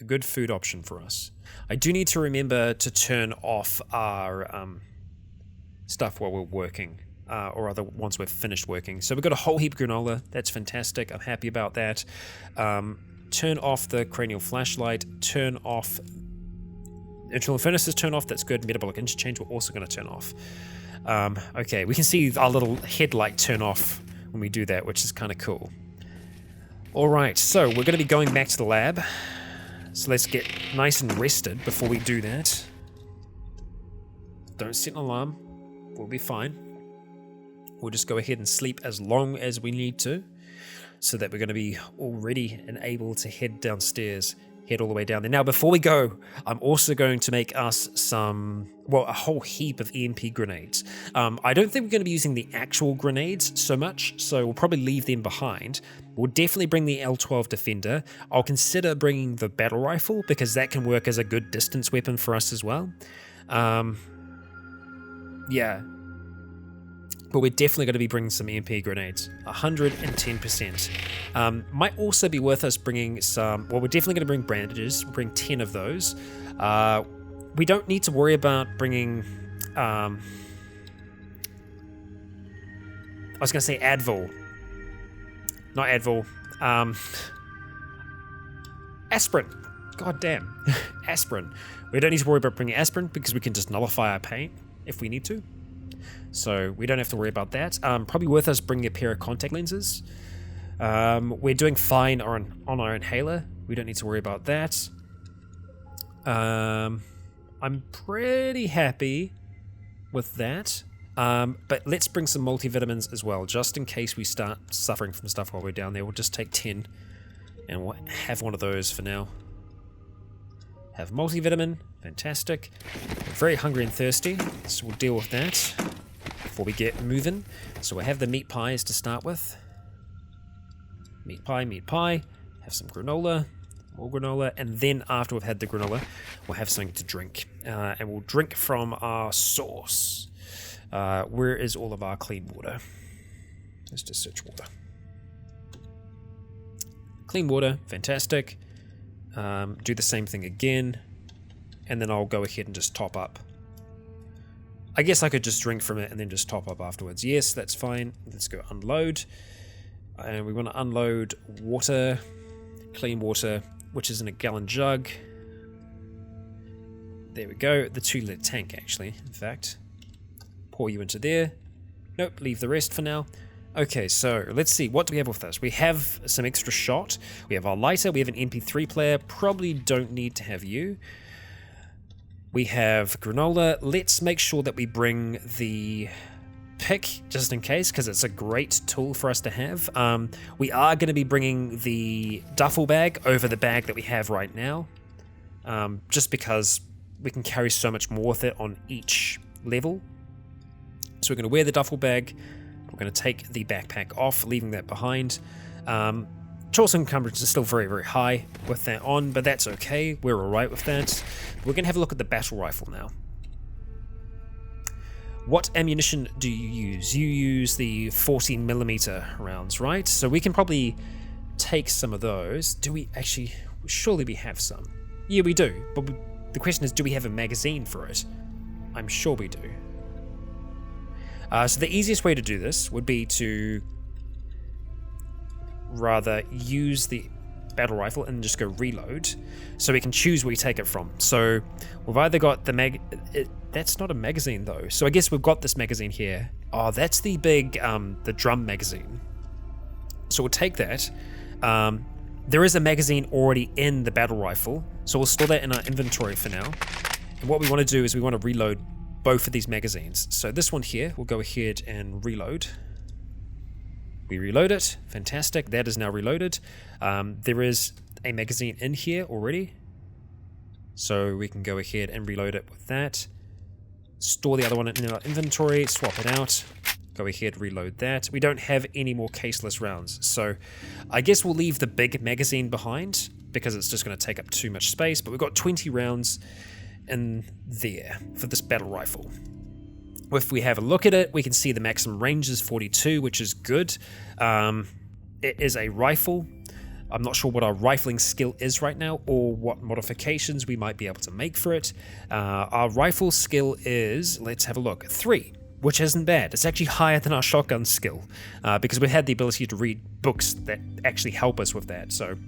A good food option for us. I do need to remember to turn off our stuff while we're working. Or other once we've finished working. So we've got a whole heap of granola. That's fantastic. I'm happy about that. Turn off the cranial flashlight. Turn off internal furnaces. Turn off. That's good. Metabolic interchange we're also going to turn off. Okay, we can see our little headlight turn off when we do that, which is kind of cool. All right, so we're going to be going back to the lab. So let's get nice and rested before we do that. Don't set an alarm. We'll be fine. We'll just go ahead and sleep as long as we need to, so that we're going to be all ready and able to head downstairs, head all the way down there. Now, before we go, I'm also going to make us a whole heap of EMP grenades. I don't think we're going to be using the actual grenades so much, so we'll probably leave them behind. We'll definitely bring the L12 Defender. I'll consider bringing the battle rifle, because that can work as a good distance weapon for us as well. Yeah. But we're definitely going to be bringing some EMP grenades, 110%. Might also be worth us bringing some, well, we're definitely going to bring bandages, we'll bring 10 of those. We don't need to worry about bringing
I was going to say Advil. Not Advil. Aspirin. God damn. Aspirin. We don't need to worry about bringing aspirin because we can just nullify our pain if we need to. So we don't have to worry about that. Probably worth us bringing a pair of contact lenses. We're doing fine on our inhaler. We don't need to worry about that. I'm pretty happy with that. But let's bring some multivitamins as well, just in case we start suffering from stuff while we're down there. We'll just take 10, and we'll have one of those for now. Have multivitamin, fantastic. Very hungry and thirsty, so we'll deal with that before we get moving. So we'll have the meat pies to start with. Meat pie. Have some granola, more granola, and then after we've had the granola, we'll have something to drink. And we'll drink from our source. Where is all of our clean water? Let's just search water. Clean water, fantastic. Do the same thing again, and then I'll go ahead and just top up. I guess I could just drink from it and then just top up afterwards. Yes, that's fine. Let's go unload. And we want to unload water, clean water, which is in a gallon jug. There we go. The 2-liter tank, actually, in fact. Pour you into there. Nope, leave the rest for now. Okay, so let's see. What do we have with us? We have some extra shot. We have our lighter. We have an MP3 player. Probably don't need to have you. We have granola. Let's make sure that we bring the pick, just in case, because it's a great tool for us to have. We are going to be bringing the duffel bag over the bag that we have right now, just because we can carry so much more with it on each level. So we're going to wear the duffel bag. We're going to take the backpack off, leaving that behind. Choice encumbrance is still very, very high with that on, but that's okay. We're alright with that. We're going to have a look at the battle rifle now. What ammunition do you use? You use the 14mm rounds, right? So we can probably take some of those. Do we actually... Surely we have some. Yeah, we do. But the question is, do we have a magazine for it? I'm sure we do. So the easiest way to do this would be to rather use the battle rifle and just go reload, so we can choose where we take it from. So we've either got the that's not a magazine though. So I guess we've got this magazine here. Oh, that's the big the drum magazine. So we'll take that. There is a magazine already in the battle rifle, so we'll store that in our inventory for now. And what we want to do is we want to reload both of these magazines. So this one here, we'll go ahead and reload. We reload it. Fantastic. That is now reloaded. There is a magazine in here already, so we can go ahead and reload it with that. Store the other one in our inventory, swap it out, go ahead, reload that. We don't have any more caseless rounds, so I guess we'll leave the big magazine behind because it's just going to take up too much space, but we've got 20 rounds in there for this battle rifle. If we have a look at it, we can see the maximum range is 42, which is good. It is a rifle. I'm not sure what our rifling skill is right now or what modifications we might be able to make for it. Our rifle skill is, let's have a look, 3, which isn't bad. It's actually higher than our shotgun skill because we had the ability to read books that actually help us with that. So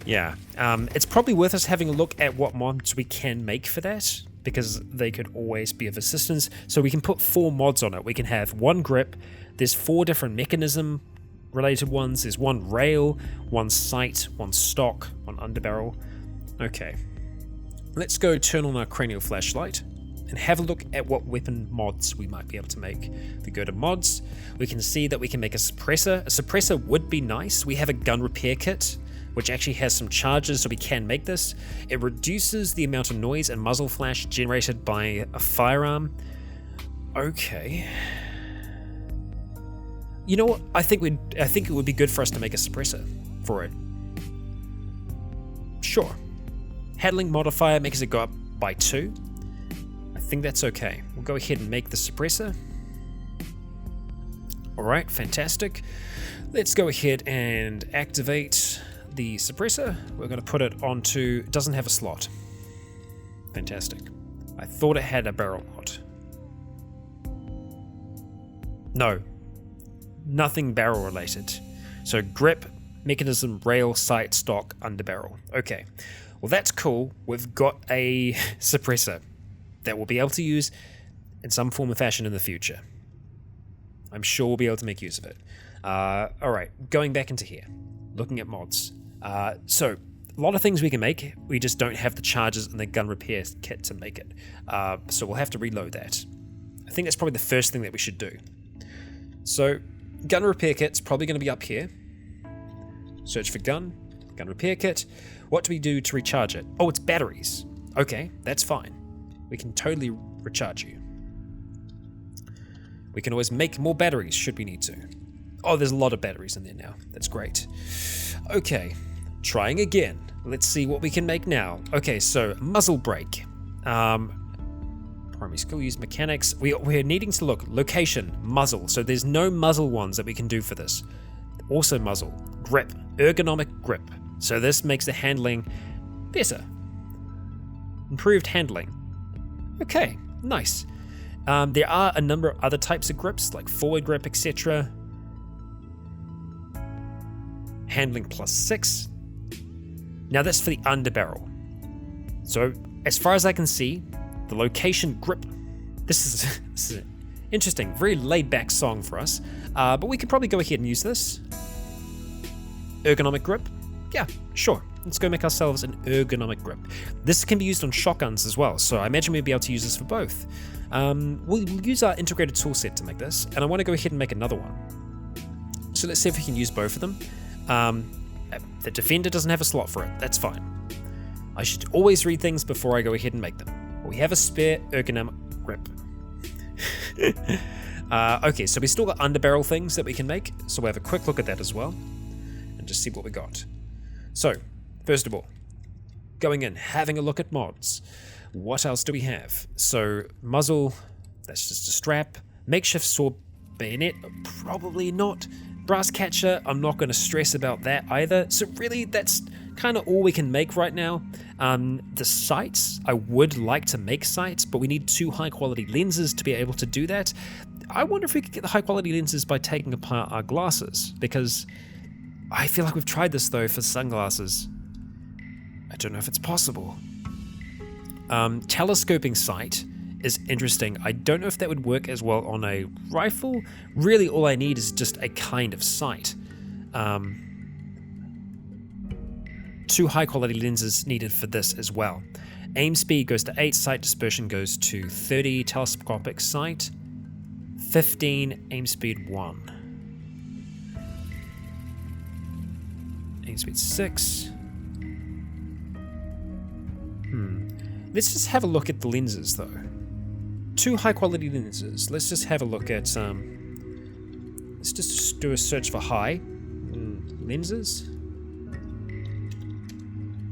yeah, it's probably worth us having a look at what mods we can make for that, because they could always be of assistance. So we can put 4 mods on it. We can have 1 grip, there's 4 different mechanism related ones, there's 1 rail, 1 sight, 1 stock, 1 underbarrel. Okay, let's go turn on our cranial flashlight and have a look at what weapon mods we might be able to make. If we go to mods, we can see that we can make a suppressor. A suppressor would be nice. We have a gun repair kit, which actually has some charges, so we can make this. It reduces the amount of noise and muzzle flash generated by a firearm. Okay. You know what? I think it would be good for us to make a suppressor for it. Sure. Handling modifier makes it go up by 2. I think that's okay. We'll go ahead and make the suppressor. Alright, fantastic. Let's go ahead and activate the suppressor. We're going to put it onto, it doesn't have a slot. Fantastic. I thought it had a barrel mod. No. Nothing barrel related. So grip, mechanism, rail, sight, stock, underbarrel. Okay. Well, that's cool. We've got a suppressor that we'll be able to use in some form or fashion in the future. I'm sure we'll be able to make use of it. Alright, going back into here. Looking at mods. So, a lot of things we can make. We just don't have the charges and the gun repair kit to make it. So we'll have to reload that. I think that's probably the first thing that we should do. So, gun repair kit's probably going to be up here. Search for gun repair kit. What do we do to recharge it? Oh, it's batteries. Okay, that's fine. We can totally recharge you. We can always make more batteries should we need to. Oh, there's a lot of batteries in there now. That's great. Okay, trying again. Let's see what we can make now. Okay, so muzzle brake. Primary skill, use mechanics. We're needing to look. Location, muzzle. So there's no muzzle ones that we can do for this. Also muzzle. Grip, ergonomic grip. So this makes the handling better. Improved handling. Okay, nice. There are a number of other types of grips, like forward grip, etc. Handling +6. Now that's for the underbarrel. So as far as I can see, the location grip. This is an interesting, very laid-back song for us. But we could probably go ahead and use this. Ergonomic grip. Yeah, sure. Let's go make ourselves an ergonomic grip. This can be used on shotguns as well, so I imagine we'll be able to use this for both. We'll use our integrated toolset to make this, and I want to go ahead and make another one. So let's see if we can use both of them. The Defender doesn't have a slot for it. That's fine. I should always read things before I go ahead and make them. We have a spare ergonomic grip. Okay, so we still got underbarrel things that we can make, so we'll have a quick look at that as well, and just see what we got. So, first of all, going in, having a look at mods. What else do we have? So, muzzle, that's just a strap. Makeshift sword bayonet, probably not. Brass catcher, I'm not going to stress about that either. So really, that's kind of all we can make right now. The sights, I would like to make sights, but we need 2 high-quality lenses to be able to do that. I wonder if we could get the high-quality lenses by taking apart our glasses, because I feel like we've tried this, though, for sunglasses. I don't know if it's possible. Telescoping sight is interesting. I don't know if that would work as well on a rifle. Really, all I need is just a kind of sight. 2 high-quality lenses needed for this as well. Aim speed goes to 8, sight dispersion goes to 30, telescopic sight 15, aim speed 1. Aim speed 6. Let's just have a look at the lenses though. 2 high quality lenses. Let's just have a look at let's just do a search for high lenses.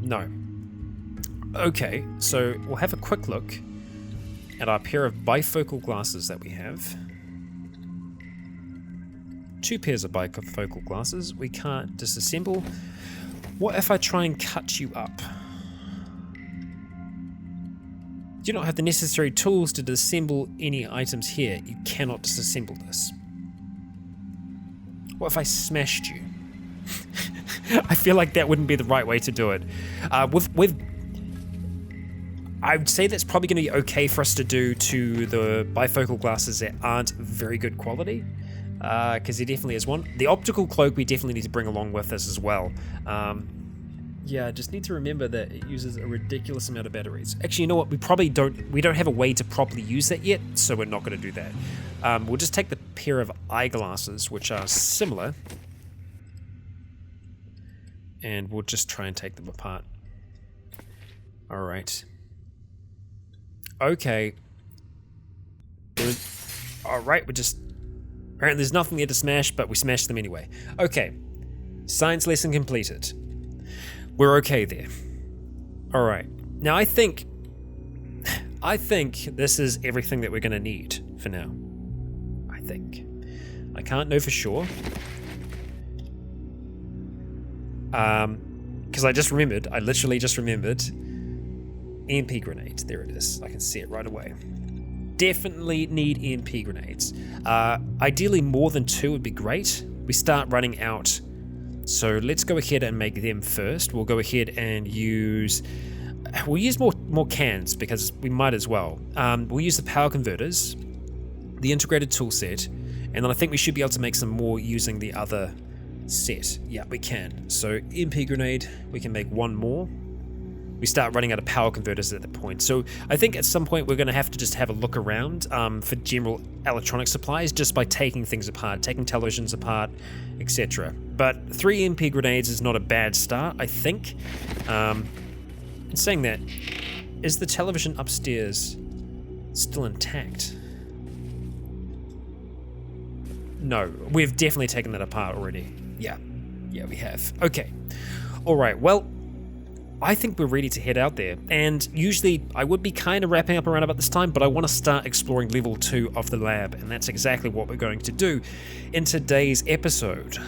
No. Okay, so we'll have a quick look at our pair of bifocal glasses that we have. 2 pairs of bifocal glasses. We can't disassemble. What if I try and cut you up? Do you not have the necessary tools to disassemble any items here? You cannot disassemble this. What if I smashed you? I feel like that wouldn't be the right way to do it. I would say that's probably going to be okay for us to do to the bifocal glasses that aren't very good quality, because there definitely is one. The optical cloak we definitely need to bring along with us as well. Yeah, just need to remember that it uses a ridiculous amount of batteries. Actually, you know what? We don't have a way to properly use that yet, so we're not going to do that. We'll just take the pair of eyeglasses, which are similar, and we'll just try and take them apart. All right. Okay. All right, apparently there's nothing there to smash, but we smashed them anyway. Okay. Science lesson completed. We're okay there. All right. Now I think this is everything that we're going to need for now. I think. I can't know for sure. Because I literally just remembered Emp Grenades. There it is. I can see it right away. definitely need EMP grenades. Ideally more than 2 would be great. We start running out. So let's go ahead and make them first. We'll go ahead and we'll use more cans because we might as well. We'll use the power converters, the integrated tool set, and then I think we should be able to make some more using the other set. Yeah, we can. So EMP grenade, we can make 1 more. We start running out of power converters at that point. So I think at some point we're going to have to just have a look around for general electronic supplies just by taking things apart, taking televisions apart, etc. But 3 EMP grenades is not a bad start, I think. In saying that, is the television upstairs still intact? No, we've definitely taken that apart already. Yeah, we have. Okay. All right, well, I think we're ready to head out there. And usually I would be kind of wrapping up around about this time, but I want to start exploring level 2 of the lab, and that's exactly what we're going to do in today's episode.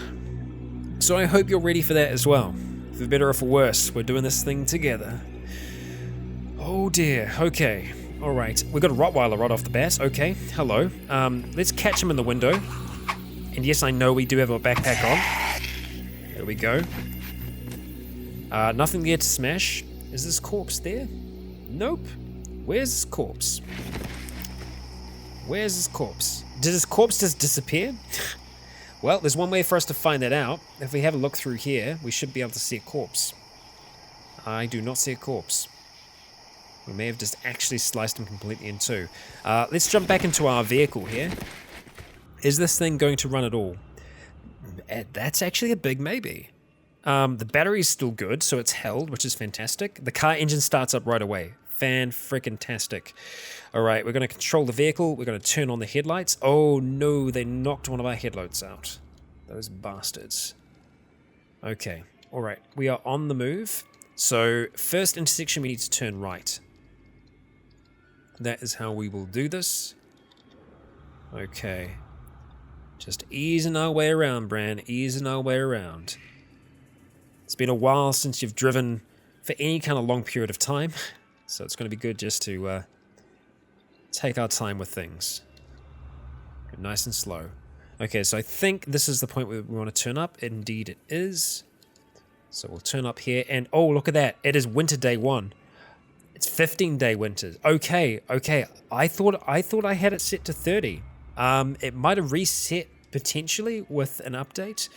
So I hope you're ready for that as well. For better or for worse, we're doing this thing together. Oh dear, okay. All right, we got a Rottweiler right off the bat. Okay, hello. Let's catch him in the window. And yes, I know we do have a backpack on. There we go. Nothing there to smash. Is this corpse there? Nope. Where's this corpse? Where's this corpse? Did this corpse just disappear? Well, there's one way for us to find that out. If we have a look through here, we should be able to see a corpse. I do not see a corpse. We may have just actually sliced him completely in two. Let's jump back into our vehicle here. Is this thing going to run at all? That's actually a big maybe. The battery's still good, so it's held, which is fantastic. The car engine starts up right away. Fan-frickin-tastic. Alright, we're going to control the vehicle. We're going to turn on the headlights. Oh no, they knocked one of our headlights out. Those bastards. Okay, alright, we are on the move. So, first intersection we need to turn right. That is how we will do this. Okay. Just easing our way around, Bran. Easing our way around. It's been a while since you've driven for any kind of long period of time. So it's going to be good just to take our time with things. Go nice and slow. Okay, so I think this is the point where we want to turn up. Indeed it is. So we'll turn up here and oh, look at that. It is winter day 1. It's 15-day winters. Okay. I thought I had it set to 30. It might have reset potentially with an update.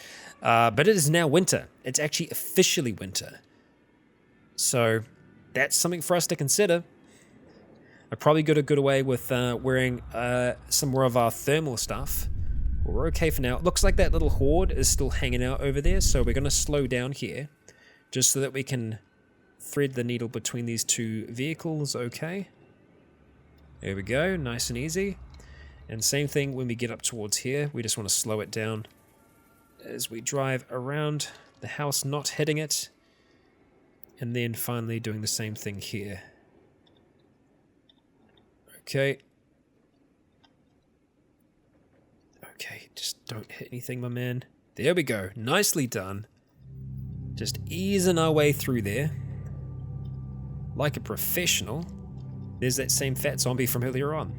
But it is now winter. It's actually officially winter. So that's something for us to consider. I probably got a good away with wearing some more of our thermal stuff. We're okay for now. It looks like that little horde is still hanging out over there, so we're going to slow down here just so that we can thread the needle between these two vehicles. Okay. There we go. Nice and easy. And same thing when we get up towards here. We just want to slow it down as we drive around the house, not hitting it. And then finally doing the same thing here. Okay. Okay, just don't hit anything, my man. There we go. Nicely done. Just easing our way through there. Like a professional. There's that same fat zombie from earlier on.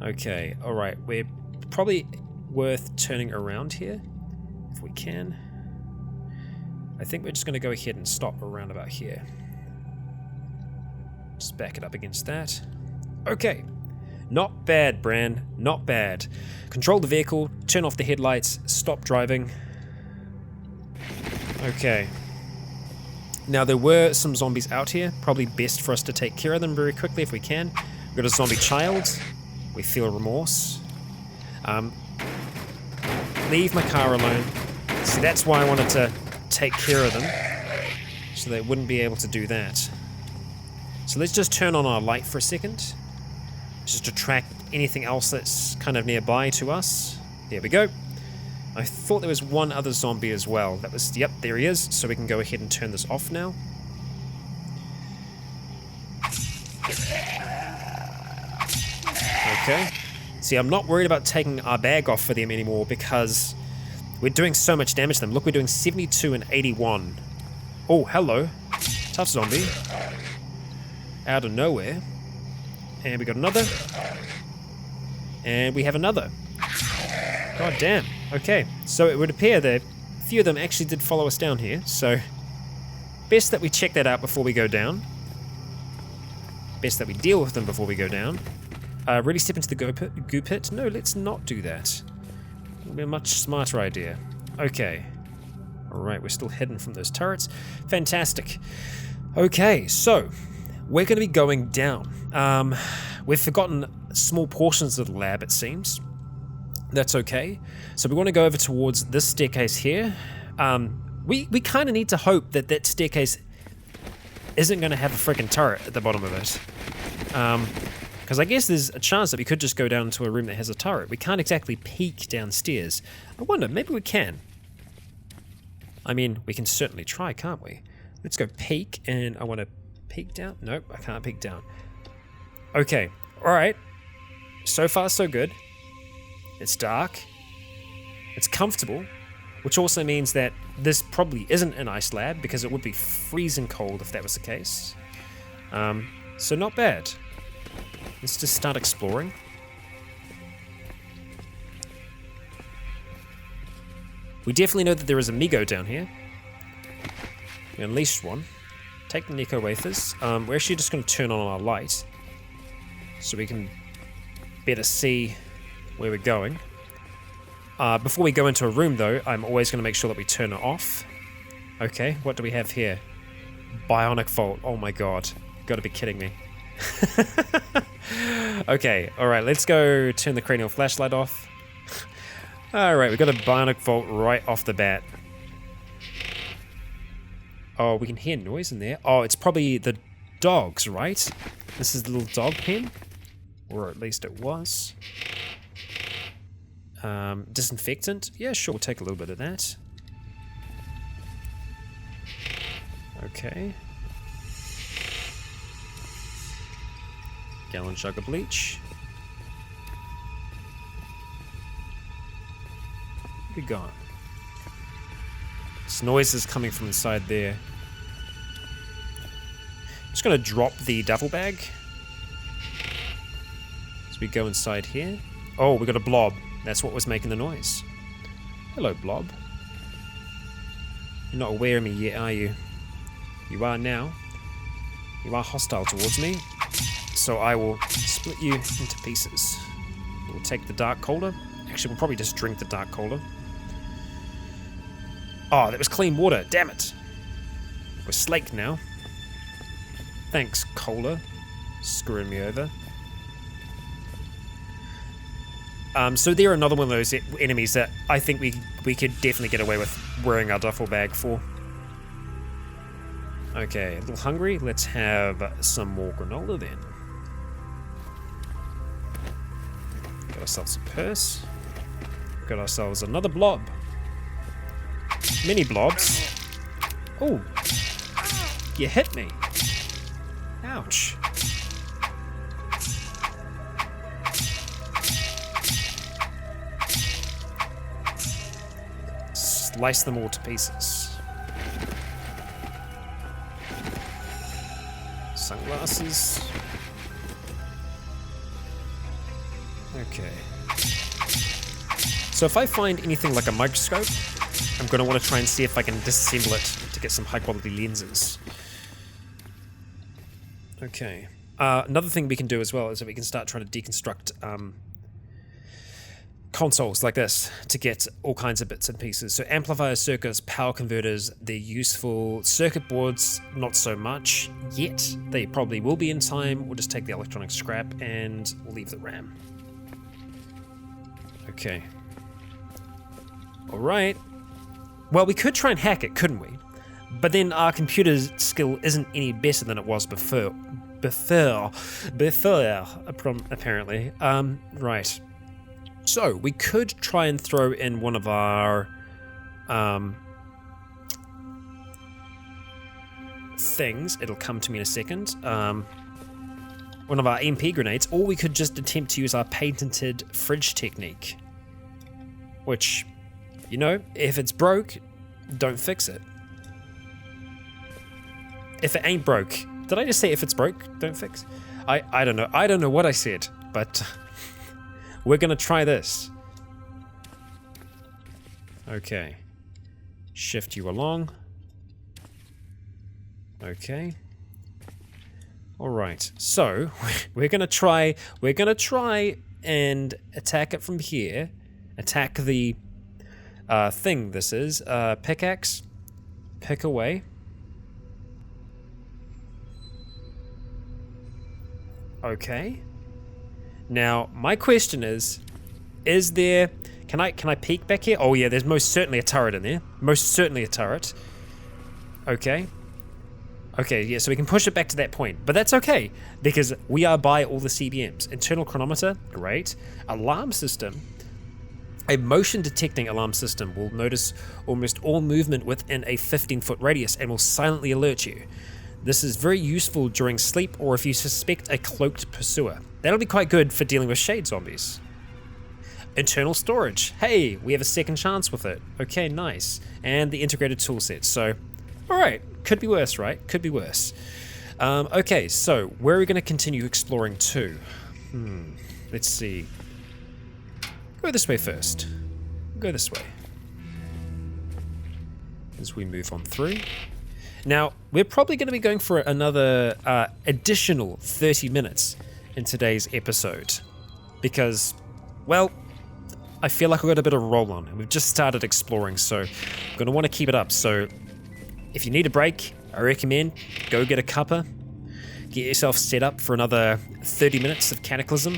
Okay, alright. We're probably worth turning around here. If we can. I think we're just going to go ahead and stop around about here. Just back it up against that. Okay. Not bad, Bran. Not bad. Control the vehicle, turn off the headlights, stop driving. Okay. Now there were some zombies out here. Probably best for us to take care of them very quickly if we can. We've got a zombie child. We feel remorse. Leave my car alone. See, that's why I wanted to take care of them. So they wouldn't be able to do that. So let's just turn on our light for a second. Just to track anything else that's kind of nearby to us. There we go. I thought there was one other zombie as well. That was, yep, there he is. So we can go ahead and turn this off now. Okay. See, I'm not worried about taking our bag off for them anymore because we're doing so much damage to them. Look, we're doing 72 and 81. Oh, hello. Tough zombie. Out of nowhere. And we got another. And we have another. God damn. Okay, so it would appear that a few of them actually did follow us down here, so best that we check that out before we go down. Best that we deal with them before we go down. Really step into the goo pit? No, let's not do that. It'll be a much smarter idea. Okay. Alright, we're still hidden from those turrets. Fantastic. Okay, so we're going to be going down. We've forgotten small portions of the lab, it seems. That's okay. So we want to go over towards this staircase here. We kind of need to hope that that staircase isn't going to have a freaking turret at the bottom of it. Because I guess there's a chance that we could just go down into a room that has a turret. We can't exactly peek downstairs. I wonder, maybe we can. I mean, we can certainly try, can't we? Let's go peek, and I want to peek down. Nope, I can't peek down. Okay, alright. So far, so good. It's dark. It's comfortable, which also means that this probably isn't an ice lab, because it would be freezing cold if that was the case. So not bad. Let's just start exploring. We definitely know that there is a Migo down here. We unleashed one. Take the Nico wafers. We're actually just going to turn on our light so we can better see where we're going. Before we go into a room though, I'm always going to make sure that we turn it off. Okay, what do we have here? Bionic Vault. Oh my god. You gotta be kidding me. Okay, alright, let's go turn the cranial flashlight off. Alright, we've got a Bionic Vault right off the bat. Oh, we can hear noise in there. Oh, it's probably the dogs, right? This is the little dog pen. Or at least it was. Disinfectant? Yeah, sure, we'll take a little bit of that. Okay. Gallon jug of bleach. Be gone. This noise is coming from inside there. Just gonna drop the duffel bag as we go inside here. Oh, we got a blob. That's what was making the noise. Hello, blob. You're not aware of me yet, are you? You are now. You are hostile towards me. So I will split you into pieces. We'll take the dark cola. Actually, we'll probably just drink the dark cola. Oh, that was clean water. Damn it. We're slaked now. Thanks, cola. Screwing me over. So they're another one of those enemies that I think we could definitely get away with wearing our duffel bag for. Okay, a little hungry. Let's have some more granola then. Got ourselves a purse. Got ourselves another blob. Mini blobs. Oh, you hit me. Ouch. Slice them all to pieces. Sunglasses. Okay. So if I find anything like a microscope, I'm going to want to try and see if I can disassemble it to get some high quality lenses. Okay. Another thing we can do as well is that we can start trying to deconstruct consoles like this to get all kinds of bits and pieces. So amplifiers, circuits, power converters, they're useful. Circuit boards, not so much yet. They probably will be in time. We'll just take the electronic scrap and we'll leave the RAM. Okay. Alright. Well, we could try and hack it, couldn't we? But then our computer skill isn't any better than it was before, apparently. Right. So, we could try and throw in one of our things. It'll come to me in a second. One of our Emp Grenades, or we could just attempt to use our patented fridge technique. Which, you know, if it's broke, don't fix it. If it ain't broke. Did I just say if it's broke, don't fix? I don't know. I don't know what I said, but we're gonna try this. Okay. Shift you along. Okay. Alright, so we're gonna try and attack it from here. Attack the thing this is. Pickaxe. Pick away. Okay. Now, my question is there... Can I peek back here? Oh yeah, there's most certainly a turret in there. Most certainly a turret. Okay. Okay, yeah, so we can push it back to that point. But that's okay, because we are by all the CBMs. Internal chronometer, great. Alarm system. A motion detecting alarm system will notice almost all movement within a 15-foot radius and will silently alert you. This is very useful during sleep or if you suspect a cloaked pursuer. That'll be quite good for dealing with shade zombies. Internal storage. Hey, we have a second chance with it. Okay, nice. And the integrated toolset. So, alright. Could be worse, right? Could be worse. Okay, so where are we going to continue exploring to? Let's see. Go this way first. Go this way. As we move on through. Now, we're probably going to be going for another additional 30 minutes in today's episode. Because, well, I feel like we've got a bit of a roll on. We've just started exploring, so I'm going to want to keep it up. So if you need a break, I recommend go get a cuppa, get yourself set up for another 30 minutes of Cataclysm,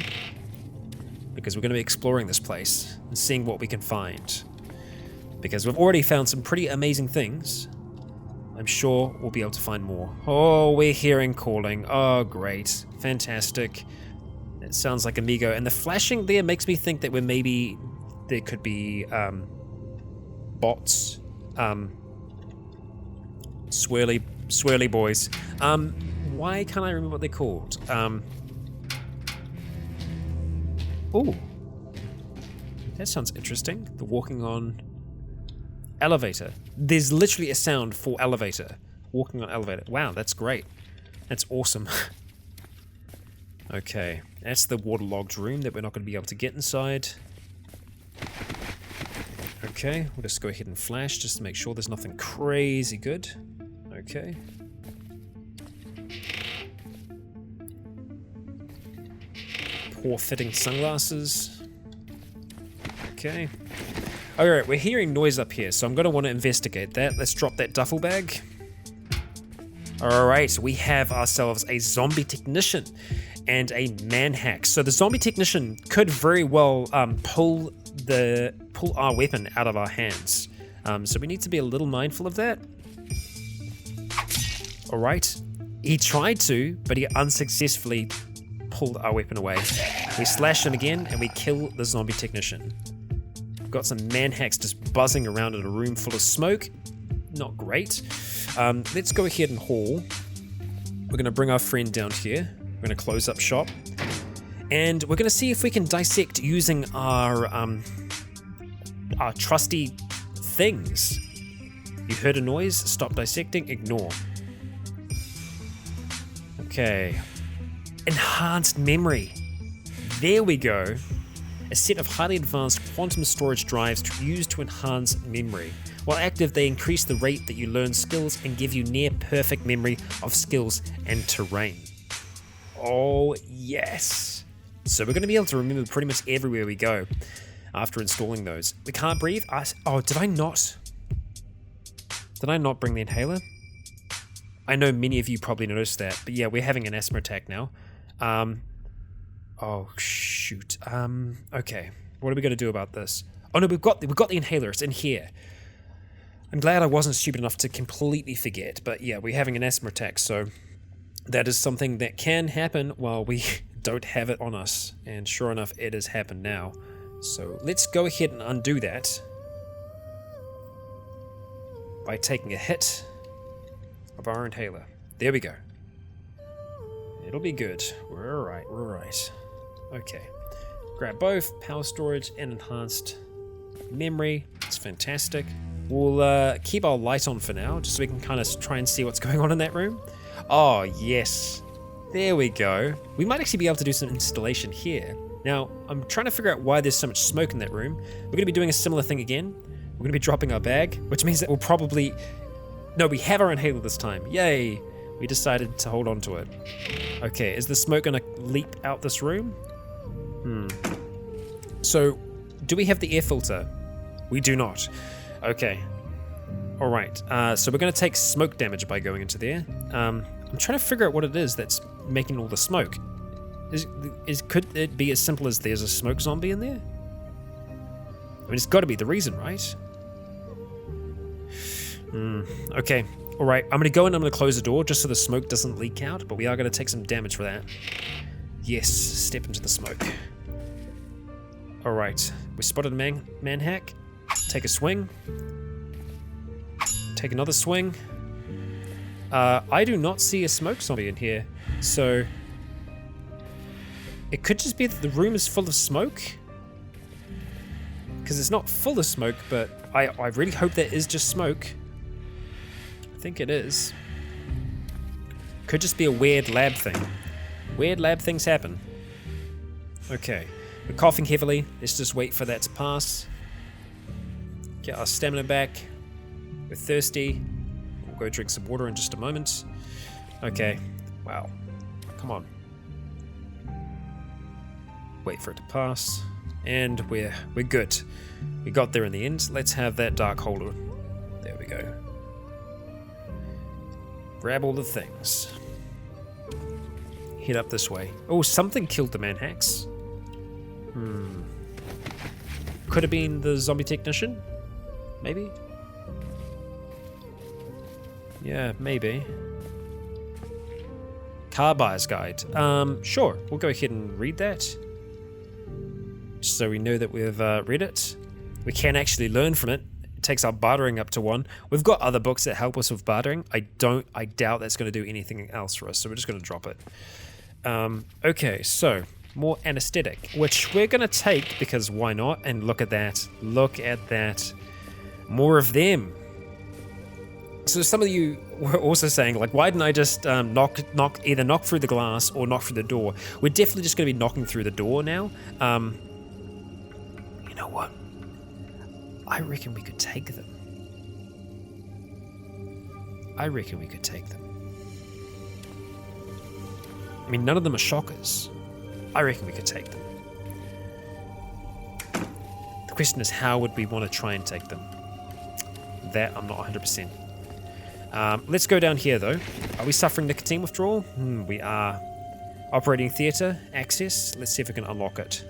because we're going to be exploring this place and seeing what we can find. Because we've already found some pretty amazing things. I'm sure we'll be able to find more. Oh, we're hearing calling. Oh, great. Fantastic. It sounds like Amigo. And the flashing there makes me think that there could be bots. Swirly boys. Why can't I remember what they're called? Oh, that sounds interesting. The walking on elevator. There's literally a sound for elevator. Walking on elevator. Wow, that's great. That's awesome. Okay, that's the waterlogged room that we're not going to be able to get inside. Okay, we'll just go ahead and flash just to make sure there's nothing crazy good. Okay. Poor fitting sunglasses. Okay. Alright, we're hearing noise up here, so I'm going to want to investigate that. Let's drop that duffel bag. Alright, we have ourselves a zombie technician and a manhack. So the zombie technician could very well pull our weapon out of our hands. So we need to be a little mindful of that. Alright, he tried to, but he unsuccessfully pulled our weapon away. We slash him again and we kill the zombie technician. We've got some manhacks just buzzing around in a room full of smoke. Not great. Let's go ahead and haul. We're going to bring our friend down here. We're going to close up shop. And we're going to see if we can dissect using our trusty things. You heard a noise? Stop dissecting. Ignore. Okay. Enhanced memory. There we go. A set of highly advanced quantum storage drives used to enhance memory. While active, they increase the rate that you learn skills and give you near perfect memory of skills and terrain. Oh, yes. So we're going to be able to remember pretty much everywhere we go after installing those. We can't breathe. Oh, did I not bring the inhaler? I know many of you probably noticed that, but yeah, we're having an asthma attack now. Oh, shoot. Okay. What are we going to do about this? Oh no, we've got the inhaler. It's in here. I'm glad I wasn't stupid enough to completely forget, but yeah, we're having an asthma attack, so that is something that can happen while we don't have it on us. And sure enough, it has happened now. So let's go ahead and undo that by taking a hit of our inhaler. There we go. It'll be good. We're alright. Okay. Grab both power storage and enhanced memory. It's fantastic. We'll keep our light on for now, just so we can kind of try and see what's going on in that room. Oh, yes. There we go. We might actually be able to do some installation here. Now, I'm trying to figure out why there's so much smoke in that room. We're going to be doing a similar thing again. We're going to be dropping our bag, which means that we'll probably... No, we have our inhaler this time. Yay! We decided to hold on to it. Okay, is the smoke going to leap out this room? So, do we have the air filter? We do not. Okay. Alright, so we're going to take smoke damage by going into there. I'm trying to figure out what it is that's making all the smoke. Could it be as simple as there's a smoke zombie in there? I mean, it's got to be the reason, right? Okay, alright, I'm going to go in and I'm going to close the door just so the smoke doesn't leak out, but we are going to take some damage for that. Yes, step into the smoke. Alright, we spotted a manhack. Take a swing. Take another swing. I do not see a smoke zombie in here, so... It could just be that the room is full of smoke. Because it's not full of smoke, but I really hope there is just smoke. I think it is. Could just be a weird lab thing. Weird lab things happen. Okay. We're coughing heavily. Let's just wait for that to pass. Get our stamina back. We're thirsty. We'll go drink some water in just a moment. Okay. Wow. Come on. Wait for it to pass. And we're good. We got there in the end. Let's have that dark holder. There we go. Grab all the things. Head up this way. Oh, something killed the manhacks. Could have been the zombie technician? Maybe? Yeah, maybe. Car buyer's guide. Sure, we'll go ahead and read that. Just so we know that we've read it. We can actually learn from it. It takes our bartering up to 1. We've got other books that help us with bartering. I doubt that's going to do anything else for us, so we're just going to drop it. Okay, so more anesthetic, which we're going to take because why not? And look at that. Look at that. More of them. So some of you were also saying, like, why didn't I just either knock through the glass or knock through the door? We're definitely just going to be knocking through the door now. You know what? I reckon we could take them. I mean, none of them are shockers. I reckon we could take them. The question is, how would we want to try and take them? That I'm not 100%. Let's go down here, though. Are we suffering nicotine withdrawal? We are. Operating theatre, access. Let's see if we can unlock it.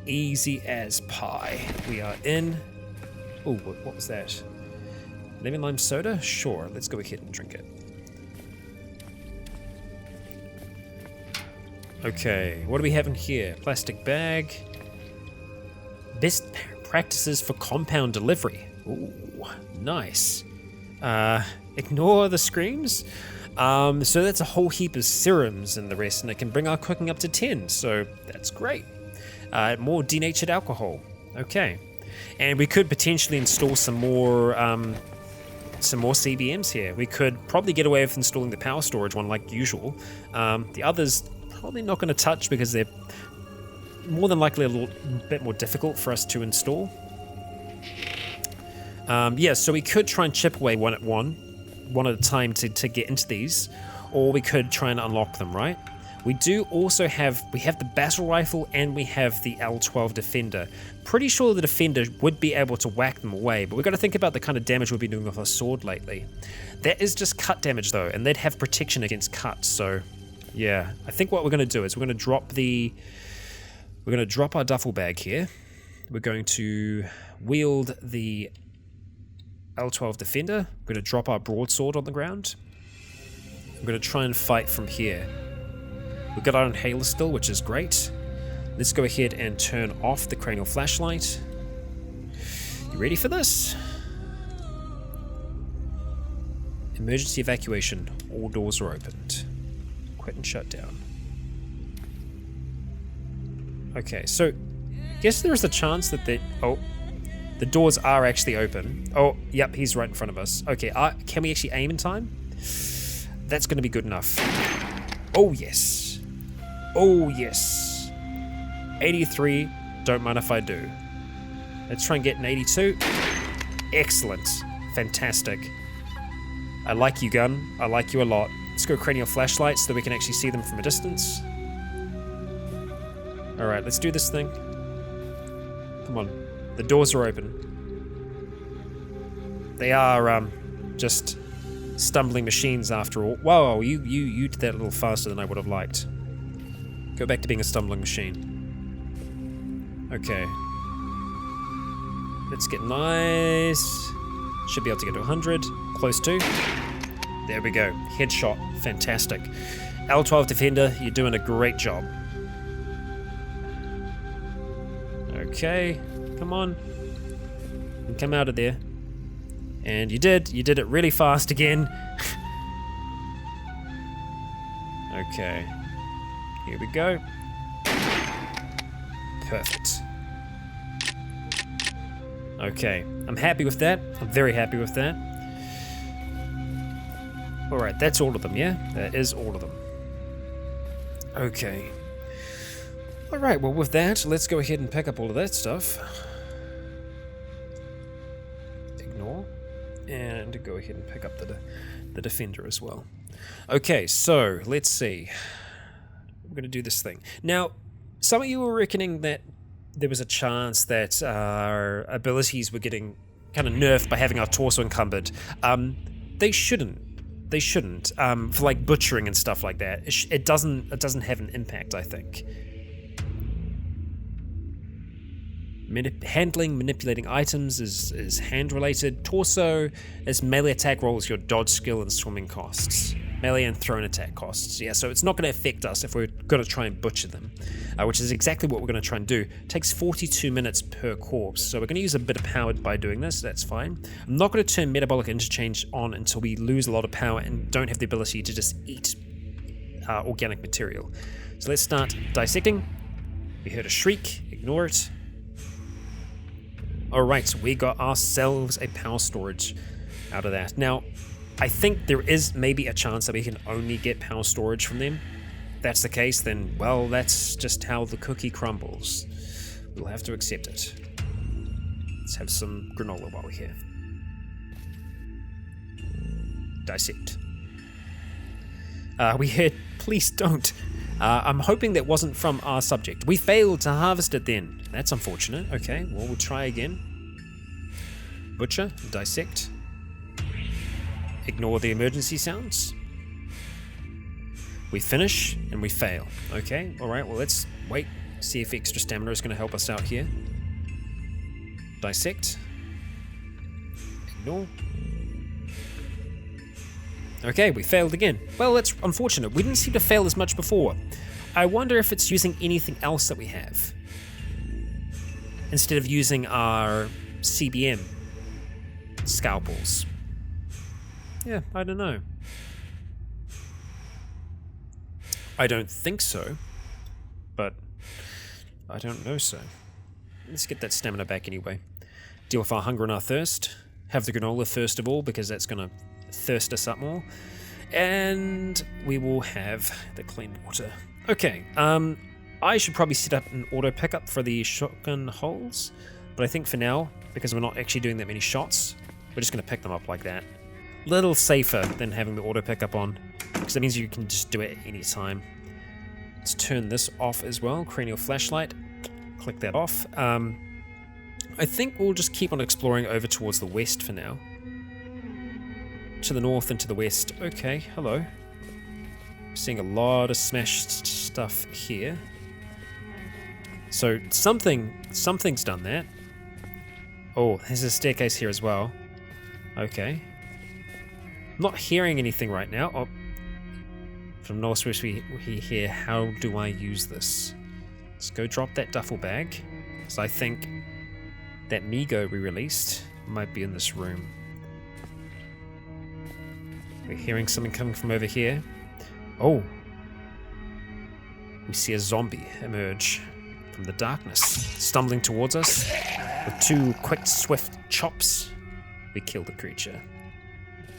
Easy as pie. We are in. Oh, what was that? Lemon lime soda? Sure, let's go ahead and drink it. Okay, what do we have in here? Plastic bag. Best practices for compound delivery. Ooh, nice. Ignore the screams. So that's a whole heap of serums and the rest, and it can bring our cooking up to 10, so that's great. More denatured alcohol. Okay. And we could potentially install some more CBMs here. We could probably get away with installing the power storage one like usual. The others, probably not going to touch because they're more than likely a little bit more difficult for us to install. Yeah, so we could try and chip away one at a time to get into these, or we could try and unlock them, right? We do also have the battle rifle and we have the L12 Defender. Pretty sure the Defender would be able to whack them away, but we've got to think about the kind of damage we've been doing with our sword lately. That is just cut damage though, and they'd have protection against cuts, so yeah. I think what we're going to do is we're going to drop our duffel bag here. We're going to wield the L12 Defender. We're going to drop our broadsword on the ground. We're going to try and fight from here. We've got our inhaler still, which is great. Let's go ahead and turn off the cranial flashlight. You ready for this? Emergency evacuation. All doors are opened. Quit and shut down. Okay, so guess there is a chance that the doors are actually open. Oh, yep, he's right in front of us. Okay, can we actually aim in time? That's going to be good enough. Oh, yes. Oh, yes. 83. Don't mind if I do. Let's try and get an 82. Excellent. Fantastic. I like you, gun. I like you a lot. Let's go cranial flashlight so that we can actually see them from a distance. Alright, let's do this thing. Come on. The doors are open. They are, just stumbling machines after all. Whoa, you did that a little faster than I would have liked. Go back to being a stumbling machine. Okay. Let's get nice. Should be able to get to 100. Close to. There we go. Headshot. Fantastic. L12 Defender, you're doing a great job. Okay. Come on. And come out of there. And you did. You did it really fast again. Okay. Here we go. Perfect. Okay. I'm happy with that. I'm very happy with that. Alright, that's all of them, yeah? That is all of them. Okay. Alright, well with that, let's go ahead and pick up all of that stuff. Ignore. And go ahead and pick up the Defender as well. Okay, so let's see. I'm going to do this thing. Now, some of you were reckoning that there was a chance that our abilities were getting kind of nerfed by having our torso encumbered. They shouldn't. They shouldn't. For like butchering and stuff like that, it doesn't have an impact, I think. Handling, manipulating items is hand-related. Torso is melee attack rolls, your dodge skill, and swimming costs. Melee and thrown attack costs. Yeah, so it's not going to affect us if we're going to try and butcher them, which is exactly what we're going to try and do. It takes 42 minutes per corpse, so we're going to use a bit of power by doing this. That's fine. I'm not going to turn metabolic interchange on until we lose a lot of power and don't have the ability to just eat organic material. So let's start dissecting. We heard a shriek. Ignore it. Alright, we got ourselves a power storage out of that. Now, I think there is maybe a chance that we can only get power storage from them. If that's the case, then, well, that's just how the cookie crumbles. We'll have to accept it. Let's have some granola while we're here. Dissect. We heard, please don't. I'm hoping that wasn't from our subject. We failed to harvest it then. That's unfortunate. Okay, well, we'll try again. Butcher, dissect. Ignore the emergency sounds. We finish, and we fail. Okay, alright, well, let's wait. See if extra stamina is going to help us out here. Dissect. Ignore. Okay, we failed again. Well, that's unfortunate. We didn't seem to fail as much before. I wonder if it's using anything else that we have, instead of using our CBM scalpels. Yeah, I don't know. I don't think so, but I don't know so. Let's get that stamina back anyway. Deal with our hunger and our thirst. Have the granola first of all, because that's going to thirst us up more. And we will have the clean water. Okay, I should probably set up an auto pickup for the shotgun holes, but I think for now, because we're not actually doing that many shots, we're just going to pick them up like that. Little safer than having the auto pickup on, because that means you can just do it at any time. Let's turn this off as well. Cranial flashlight. Click that off. I think we'll just keep on exploring over towards the west for now. To the north and to the west. Okay, hello. Seeing a lot of smashed stuff here. So something's done that. Oh, there's a staircase here as well. Okay. Not hearing anything right now. Oh. From Northwest we hear, how do I use this? Let's go drop that duffel bag. Because I think that Migo we released might be in this room. We're hearing something coming from over here. Oh. We see a zombie emerge from the darkness, stumbling towards us. With two quick, swift chops, we kill the creature.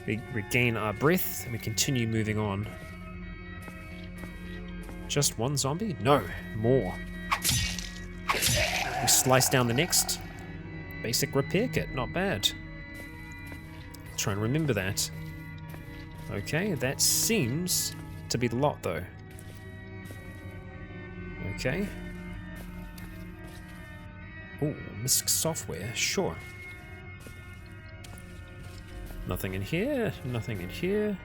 We regain our breath and we continue moving on. Just one zombie? No, more. We slice down the next. Basic repair kit, not bad. Try and remember that. Okay, that seems to be the lot though. Okay. Oh, MISC software, sure. Nothing in here, nothing in here.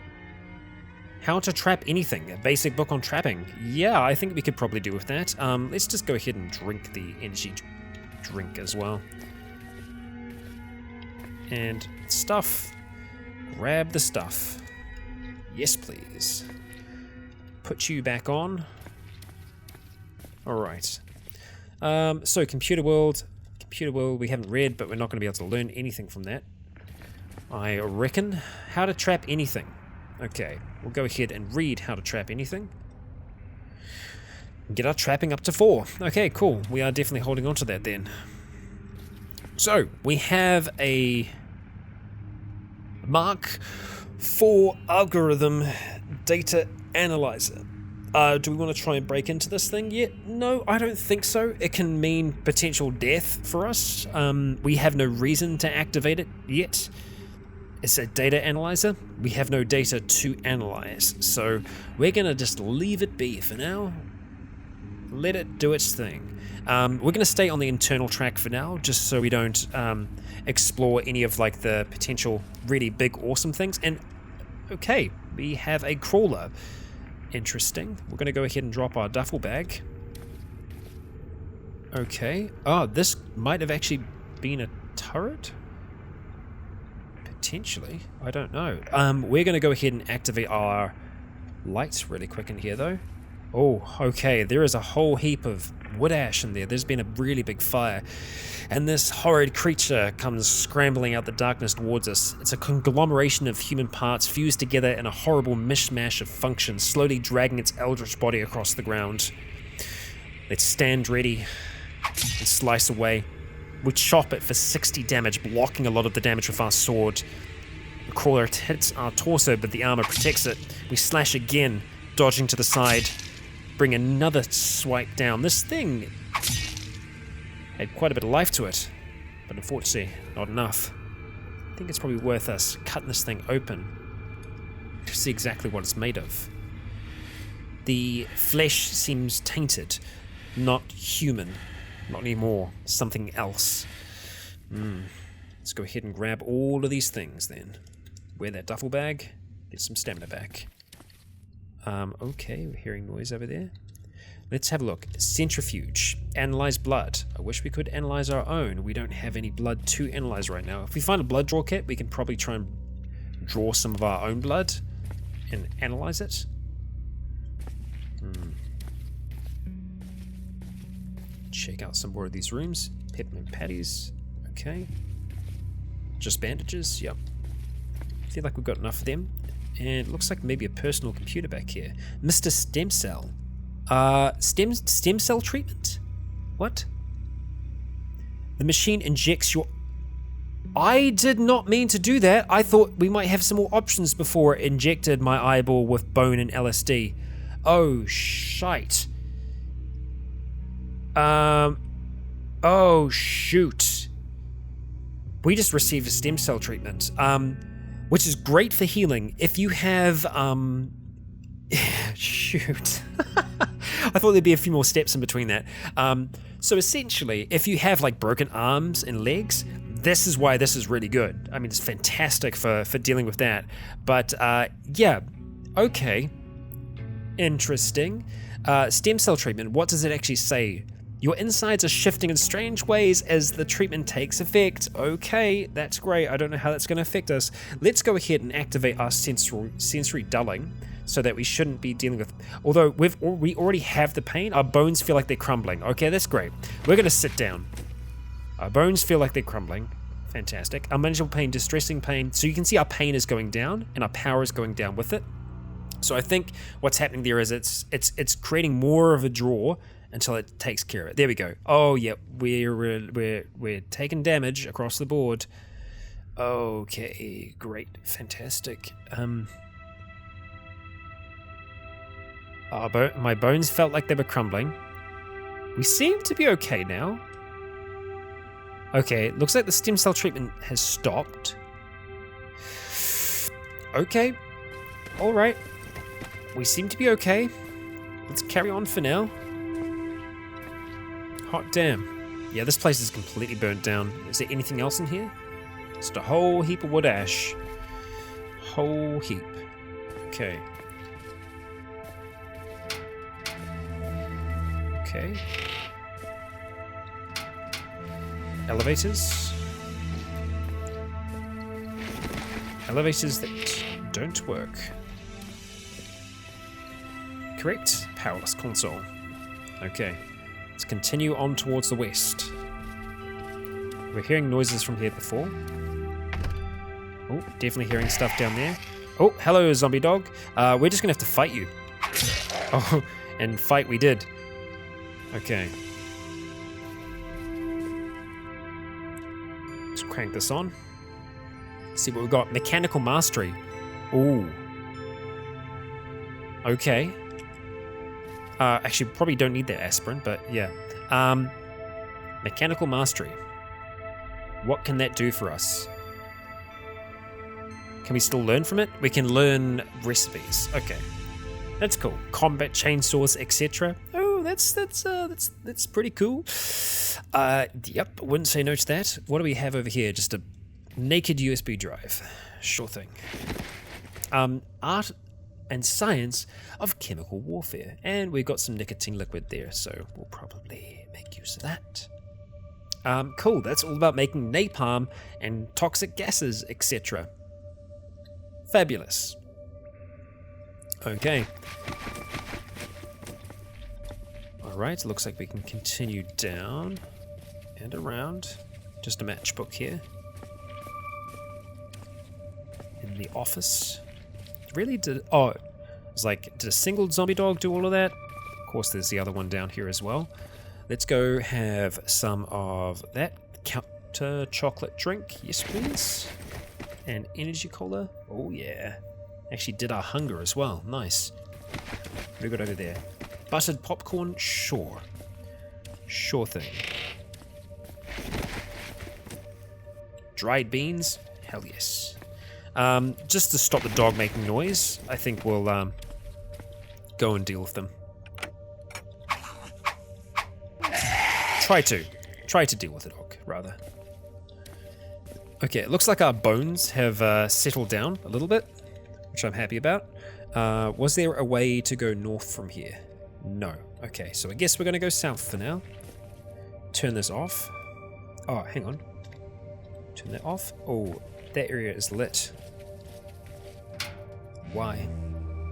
How to trap anything, a basic book on trapping. Yeah, I think we could probably do with that. Let's just go ahead and drink the energy drink as well. And stuff. Grab the stuff. Yes, please. Put you back on. Alright. So, computer world. Computer world we haven't read, but we're not going to be able to learn anything from that. I reckon. How to trap anything. Okay, we'll go ahead and read how to trap anything. Get our trapping up to 4. Okay, cool. We are definitely holding on to that then. So, we have a Mark IV algorithm data analyzer. Do we want to try and break into this thing yet? No, I don't think so. It can mean potential death for us. We have no reason to activate it yet. It's a data analyzer. We have no data to analyze. So we're going to just leave it be for now. Let it do its thing. We're going to stay on the internal track for now, just so we don't explore any of like the potential really big awesome things. And okay, we have a crawler. Interesting. We're going to go ahead and drop our duffel bag. Okay. Oh, this might have actually been a turret? Potentially. I don't know. We're going to go ahead and activate our lights really quick in here though. Oh, okay. There is a whole heap of wood ash in there. There's been a really big fire. And this horrid creature comes scrambling out the darkness towards us. It's a conglomeration of human parts fused together in a horrible mishmash of functions, slowly dragging its eldritch body across the ground. Let's stand ready and slice away. We chop it for 60 damage, blocking a lot of the damage with our sword. The crawler hits our torso, but the armor protects it. We slash again, dodging to the side. Bring another swipe down. This thing had quite a bit of life to it, but unfortunately not enough. I think it's probably worth us cutting this thing open to see exactly what it's made of. The flesh seems tainted, not human, not anymore, something else. Let's go ahead and grab all of these things then. Wear that duffel bag, get some stamina back. Okay, we're hearing noise over there. Let's have a look. Centrifuge. Analyze blood. I wish we could analyze our own. We don't have any blood to analyze right now. If we find a blood draw kit, we can probably try and draw some of our own blood and analyze it. Check out some more of these rooms. Peppermint patties. Okay. Just bandages. Yep. I feel like we've got enough of them. And it looks like maybe a personal computer back here. Mr. Stem Cell. Stem cell treatment? What? The machine injects your... I did not mean to do that. I thought we might have some more options before it injected my eyeball with bone and LSD. Oh, shite. Oh, shoot. We just received a stem cell treatment. Which is great for healing. If you have, shoot. I thought there'd be a few more steps in between that. So essentially, if you have like broken arms and legs, this is why this is really good. I mean, it's fantastic for dealing with that. But yeah, okay. Interesting. Stem cell treatment, what does it actually say? Your insides are shifting in strange ways as the treatment takes effect. Okay, that's great. I don't know how that's going to affect us. Let's go ahead and activate our sensory dulling so that we shouldn't be dealing with... Although we already have the pain, our bones feel like they're crumbling. Okay, that's great. We're going to sit down. Our bones feel like they're crumbling. Fantastic. Unmanageable pain, distressing pain. So you can see our pain is going down and our power is going down with it. So I think what's happening there is it's creating more of a draw until it takes care of it. There we go. Oh yeah, we're taking damage across the board. Okay, great, fantastic. My bones felt like they were crumbling. We seem to be okay now. Okay, looks like the stem cell treatment has stopped. Okay. Alright. We seem to be okay. Let's carry on for now. Hot damn. Yeah, this place is completely burnt down. Is there anything else in here? Just a whole heap of wood ash. Whole heap. Okay. Okay. Elevators. Elevators that don't work. Correct. Powerless console. Okay. Let's continue on towards the west. We're hearing noises from here before. Oh, definitely hearing stuff down there. Oh, hello, zombie dog. We're just gonna have to fight you. Oh, and fight we did. Okay. Let's crank this on. Let's see what we've got. Mechanical mastery. Ooh. Okay. Actually, probably don't need that aspirin, but yeah. Mechanical mastery. What can that do for us? Can we still learn from it? We can learn recipes. Okay, that's cool. Combat chainsaws, etc. Oh, that's pretty cool. Yep, wouldn't say no to that. What do we have over here? Just a naked USB drive. Sure thing. Art and science of chemical warfare, and we've got some nicotine liquid there, so we'll probably make use of that. Cool, that's all about making napalm and toxic gases, etc. Fabulous. Okay. Alright, looks like we can continue down and around. Just a matchbook here. In the office. Really did... Oh, it was like, did a single zombie dog do all of that? Of course, there's the other one down here as well. Let's go have some of that counter chocolate drink. Yes, please. And energy cola. Oh, yeah. Actually did our hunger as well. Nice. What do we got over there? Buttered popcorn? Sure. Sure thing. Dried beans? Hell yes. Just to stop the dog making noise, I think we'll go and deal with them. Try to deal with the dog, rather. Okay, it looks like our bones have settled down a little bit, which I'm happy about. Was there a way to go north from here? No. Okay, so I guess we're going to go south for now. Turn this off. Oh, hang on. Turn that off. Oh, that area is lit. Why?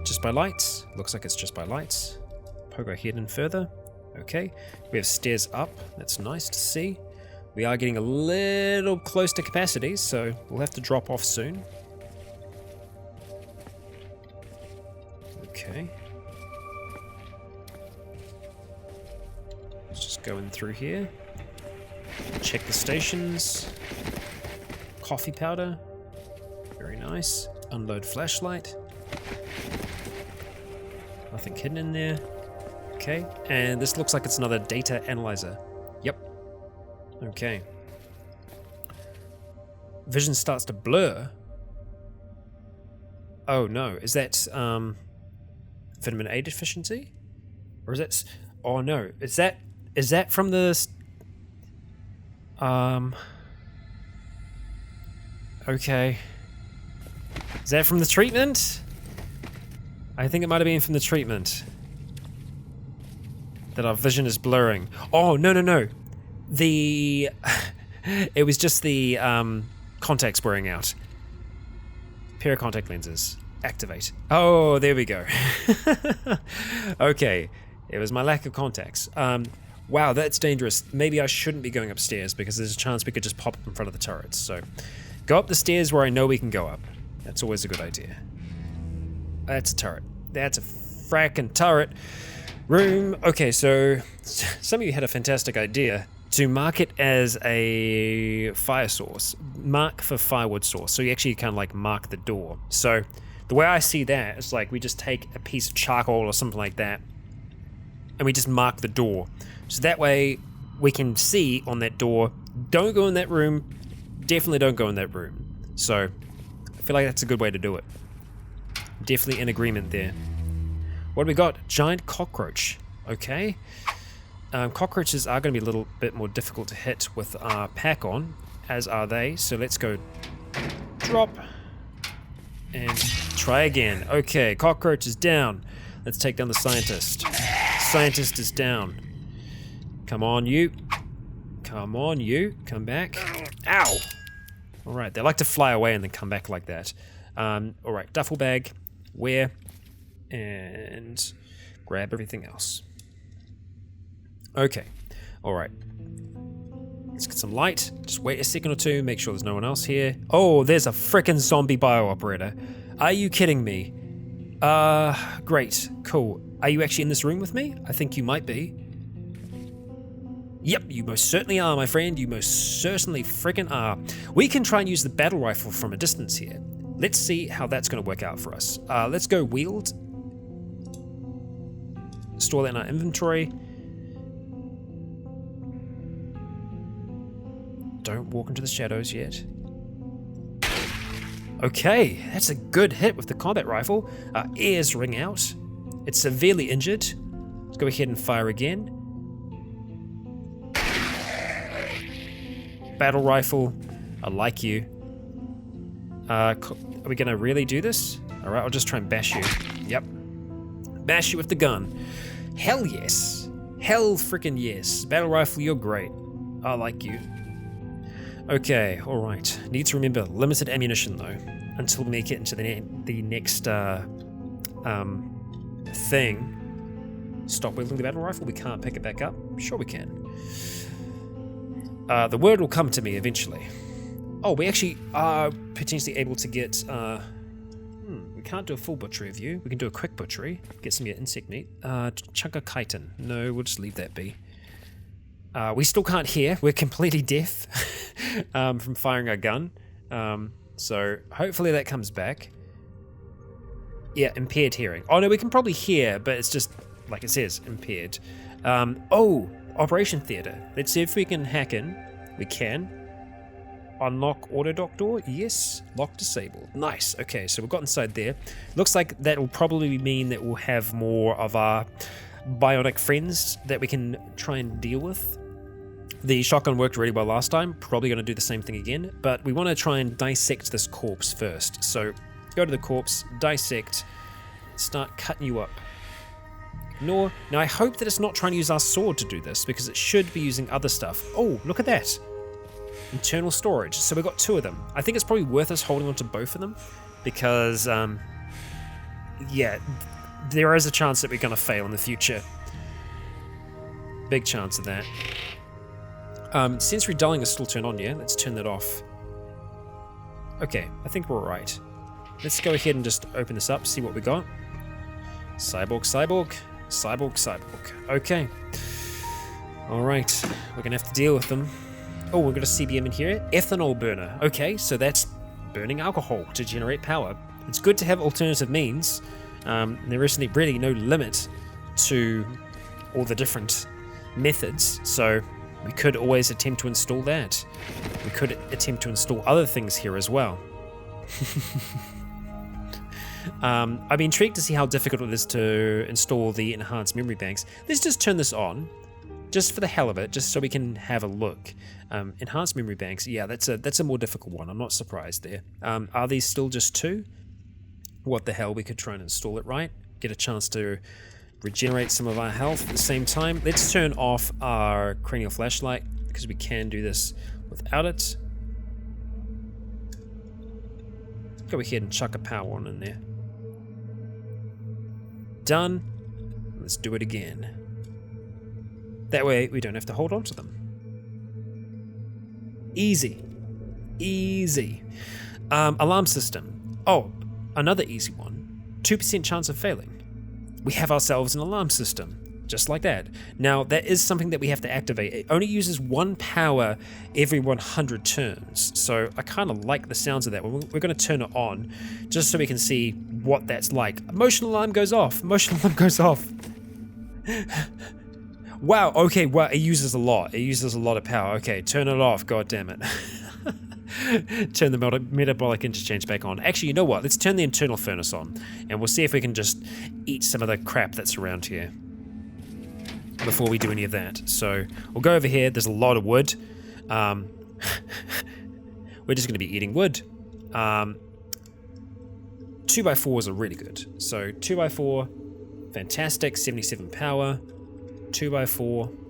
Just by lights? Looks like it's just by lights. Poke our head in further. Okay, we have stairs up. That's nice to see. We are getting a little close to capacity, so we'll have to drop off soon. Okay. Let's just go in through here. Check the stations. Coffee powder. Very nice. Unload flashlight. Nothing hidden in there. Okay, and this looks like it's another data analyzer. Yep. Okay. Vision starts to blur. Oh no, is that vitamin A deficiency? Or is that... Oh no, is that from the... Okay. Is that from the treatment? I think it might have been from the treatment. That our vision is blurring. Oh, no. The... It was just the contacts wearing out. Pair of contact lenses. Activate. Oh, there we go. Okay. It was my lack of contacts. Wow, that's dangerous. Maybe I shouldn't be going upstairs because there's a chance we could just pop up in front of the turrets. So, go up the stairs where I know we can go up. That's always a good idea. That's a turret. That's a frackin' turret. Room. Okay, so some of you had a fantastic idea to mark it as a fire source. Mark for firewood source. So you actually kind of like mark the door. So The way I see that is like we just take a piece of charcoal or something like that and we just mark the door. So that way we can see on that door, don't go in that room, definitely don't go in that room. So I feel like that's a good way to do it. Definitely in agreement there. What do we got? Giant cockroach. Okay. Cockroaches are going to be a little bit more difficult to hit with our pack on, as are they. So let's go drop and try again. Okay, cockroach is down. Let's take down the scientist. Scientist is down. Come on, you. Come on, you. Come back. Ow! Alright, they like to fly away and then come back like that. Alright, duffel bag. Wear. And grab everything else. Okay. Alright. Let's get some light. Just wait a second or two. Make sure there's no one else here. Oh, there's a frickin' zombie bio-operator. Are you kidding me? Great. Cool. Are you actually in this room with me? I think you might be. Yep, you most certainly are, my friend. You most certainly frickin' are. We can try and use the battle rifle from a distance here. Let's see how that's going to work out for us. Let's go wield. Store that in our inventory. Don't walk into the shadows yet. Okay, that's a good hit with the combat rifle. Our ears ring out. It's severely injured. Let's go ahead and fire again. Battle rifle, I like you. Are we gonna really do this? Alright, I'll just try and bash you. Yep. Bash you with the gun. Hell yes. Hell freaking yes. Battle rifle, you're great. I like you. Okay, alright. Need to remember, limited ammunition though. Until we make it into the next thing. Stop wielding the battle rifle? We can't pick it back up? Sure we can. The word will come to me eventually. Oh, we actually are potentially able to get... we can't do a full butchery of you. We can do a quick butchery. Get some of your insect meat. Chunk of chitin. No, we'll just leave that be. We still can't hear. We're completely deaf from firing our gun. So hopefully that comes back. Yeah, impaired hearing. Oh no, we can probably hear, but it's just, like it says, impaired. Oh, Operation Theater. Let's see if we can hack in. We can. Unlock auto dock door. Yes. Lock disabled. Nice. Okay, so we've got inside there. Looks like that will probably mean that we'll have more of our bionic friends that we can try and deal with. The shotgun worked really well last time. Probably going to do the same thing again. But we want to try and dissect this corpse first. So go to the corpse, dissect, start cutting you up. Now I hope that it's not trying to use our sword to do this, because it should be using other stuff. Oh, look at that. Internal storage. So we've got two of them. I think it's probably worth us holding on to both of them, because, yeah, there is a chance that we're going to fail in the future. Big chance of that. Sensory dulling is still turned on, yeah? Let's turn that off. Okay, I think we're alright. Let's go ahead and just open this up, see what we got. Cyborg, cyborg. Cyborg, cyborg. Okay. Alright, we're gonna have to deal with them. Oh, we've got a CBM in here. Ethanol Burner. Okay, so that's burning alcohol to generate power. It's good to have alternative means. There isn't really no limit to all the different methods, so we could always attempt to install that. We could attempt to install other things here as well. I'd be intrigued to see how difficult it is to install the enhanced memory banks. Let's just turn this on, just for the hell of it, just so we can have a look. Enhanced memory banks, yeah, that's a more difficult one. I'm not surprised there. Are these still just 2? What the hell, we could try and install it right. Get a chance to regenerate some of our health at the same time. Let's turn off our cranial flashlight, because we can do this without it. Go ahead and chuck a power on in there. Done. Let's do it again. That way we don't have to hold on to them. Easy. Easy. Alarm system. Oh, another easy one. 2% chance of failing. We have ourselves an alarm system. Just like that. Now, that is something that we have to activate. It only uses 1 power every 100 turns. So I kind of like the sounds of that. We're going to turn it on just so we can see what that's like. Motion alarm goes off. Motion alarm goes off. Wow, okay, well, it uses a lot. It uses a lot of power. Okay, turn it off, god damn it. Turn the metabolic interchange back on. Actually, you know what? Let's turn the internal furnace on, and we'll see if we can just eat some of the crap that's around here before we do any of that. So, we'll go over here. There's a lot of wood. We're just going to be eating wood. 2x4s are really good. So, 2x4, fantastic, 77 power. 2x4.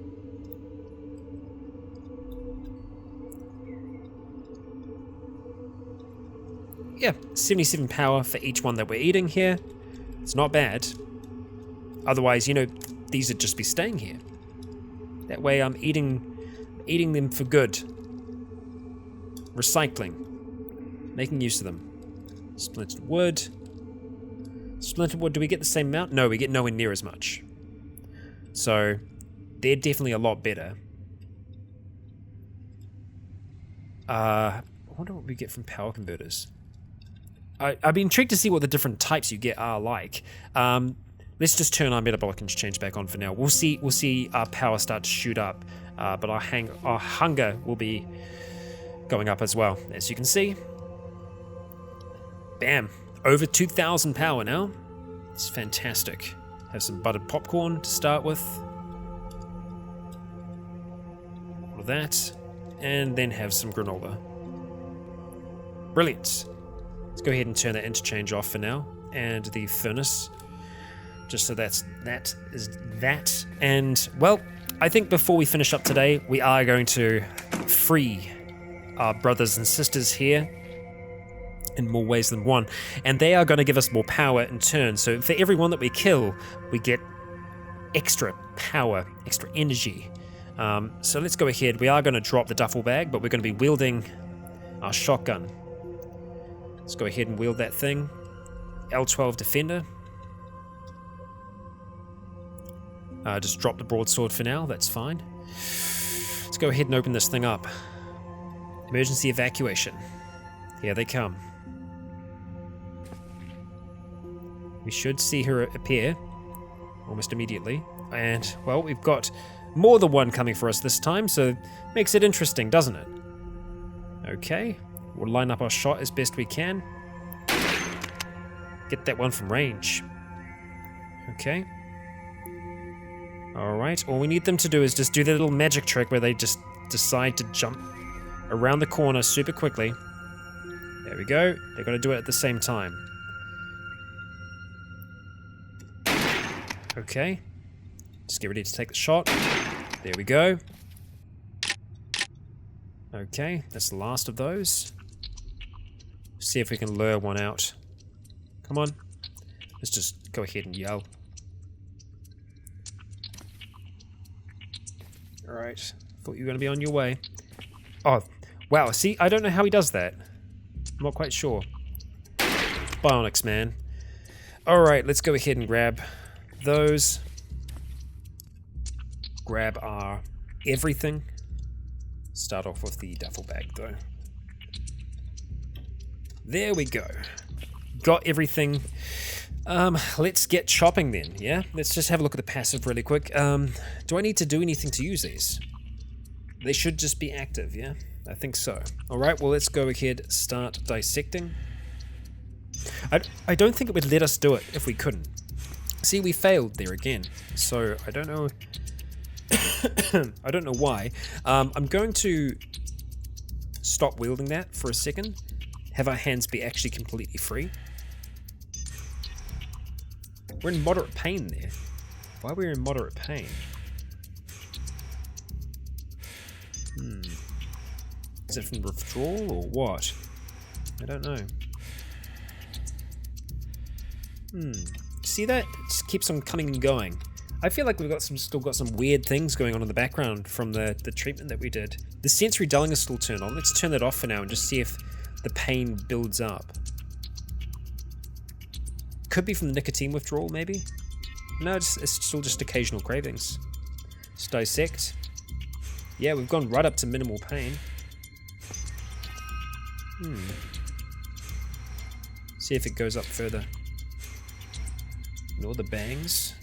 Yeah, 77 power for each one that we're eating here. It's not bad. Otherwise, you know, these would just be staying here. That way I'm eating them for good. Recycling. Making use of them. Splintered wood. Splintered wood, do we get the same amount? No, we get nowhere near as much. So, they're definitely a lot better. I wonder what we get from power converters. I'd be intrigued to see what the different types you get are like. Let's just turn our metabolic interchange back on for now. We'll see our power start to shoot up, but our hunger will be going up as well, as you can see. Bam, over 2,000 power now. It's fantastic. Have some buttered popcorn to start with. All of that, and then have some granola. Brilliant. Let's go ahead and turn that interchange off for now, and the furnace, just so that is that. And, well, I think before we finish up today, we are going to free our brothers and sisters here in more ways than one, and they are going to give us more power in turn. So for every one that we kill, we get extra power, extra energy. So let's go ahead. We are going to drop the duffel bag, but we're going to be wielding our shotgun. Let's go ahead and wield that thing. L12 Defender. Just drop the broadsword for now, that's fine. Let's go ahead and open this thing up. Emergency evacuation. Here they come. We should see her appear almost immediately. And, well, we've got more than one coming for us this time, so makes it interesting, doesn't it? Okay. We'll line up our shot as best we can. Get that one from range. Okay. Alright, all we need them to do is just do their little magic trick where they just decide to jump around the corner super quickly. There we go. They're going to do it at the same time. Okay. Just get ready to take the shot. There we go. Okay, that's the last of those. See if we can lure one out. Come on. Let's just go ahead and yell. Alright. Thought you were going to be on your way. Oh, wow. See, I don't know how he does that. I'm not quite sure. Bionics, man. Alright, let's go ahead and grab those. Grab our everything. Start off with the duffel bag, though. There we go. Got everything. Let's get chopping then, yeah? Let's just have a look at the passive really quick. Do I need to do anything to use these? They should just be active, yeah? I think so. Alright, well, let's go ahead, start dissecting. I don't think it would let us do it if we couldn't. See, we failed there again. So, I don't know... I don't know why. I'm going to stop wielding that for a second. Have our hands be actually completely free. We're in moderate pain there. Why are we in moderate pain? Is it from withdrawal or what? I don't know. See that? It just keeps on coming and going. I feel like we've got still got some weird things going on in the background from the treatment that we did. The sensory dulling is still turned on. Let's turn that off for now and just see if the pain builds up. Could be from the nicotine withdrawal, maybe? No, it's still just occasional cravings. Let's dissect. Yeah, we've gone right up to minimal pain. See if it goes up further. Ignore the bangs.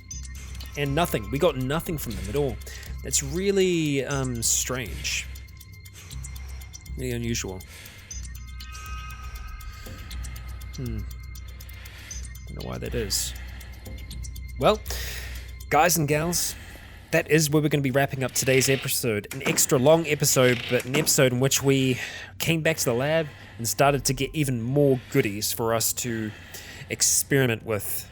And nothing. We got nothing from them at all. That's really strange. Really unusual. Don't know why that is. Well, guys and gals, that is where we're going to be wrapping up today's episode. An extra long episode, but an episode in which we came back to the lab and started to get even more goodies for us to experiment with.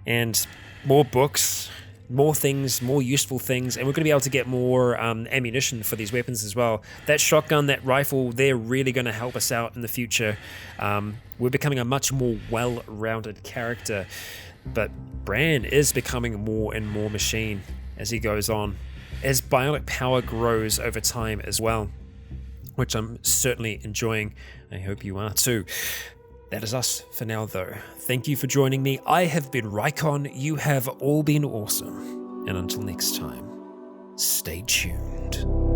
And more books, more things, more useful things, and we're going to be able to get more ammunition for these weapons as well. That shotgun, that rifle, they're really going to help us out in the future. We're becoming a much more well-rounded character, but Bran is becoming more and more machine as he goes on, as bionic power grows over time as well, which I'm certainly enjoying. I hope you are too. That is us for now, though. Thank you for joining me. I have been Rycon. You have all been awesome. And until next time, stay tuned.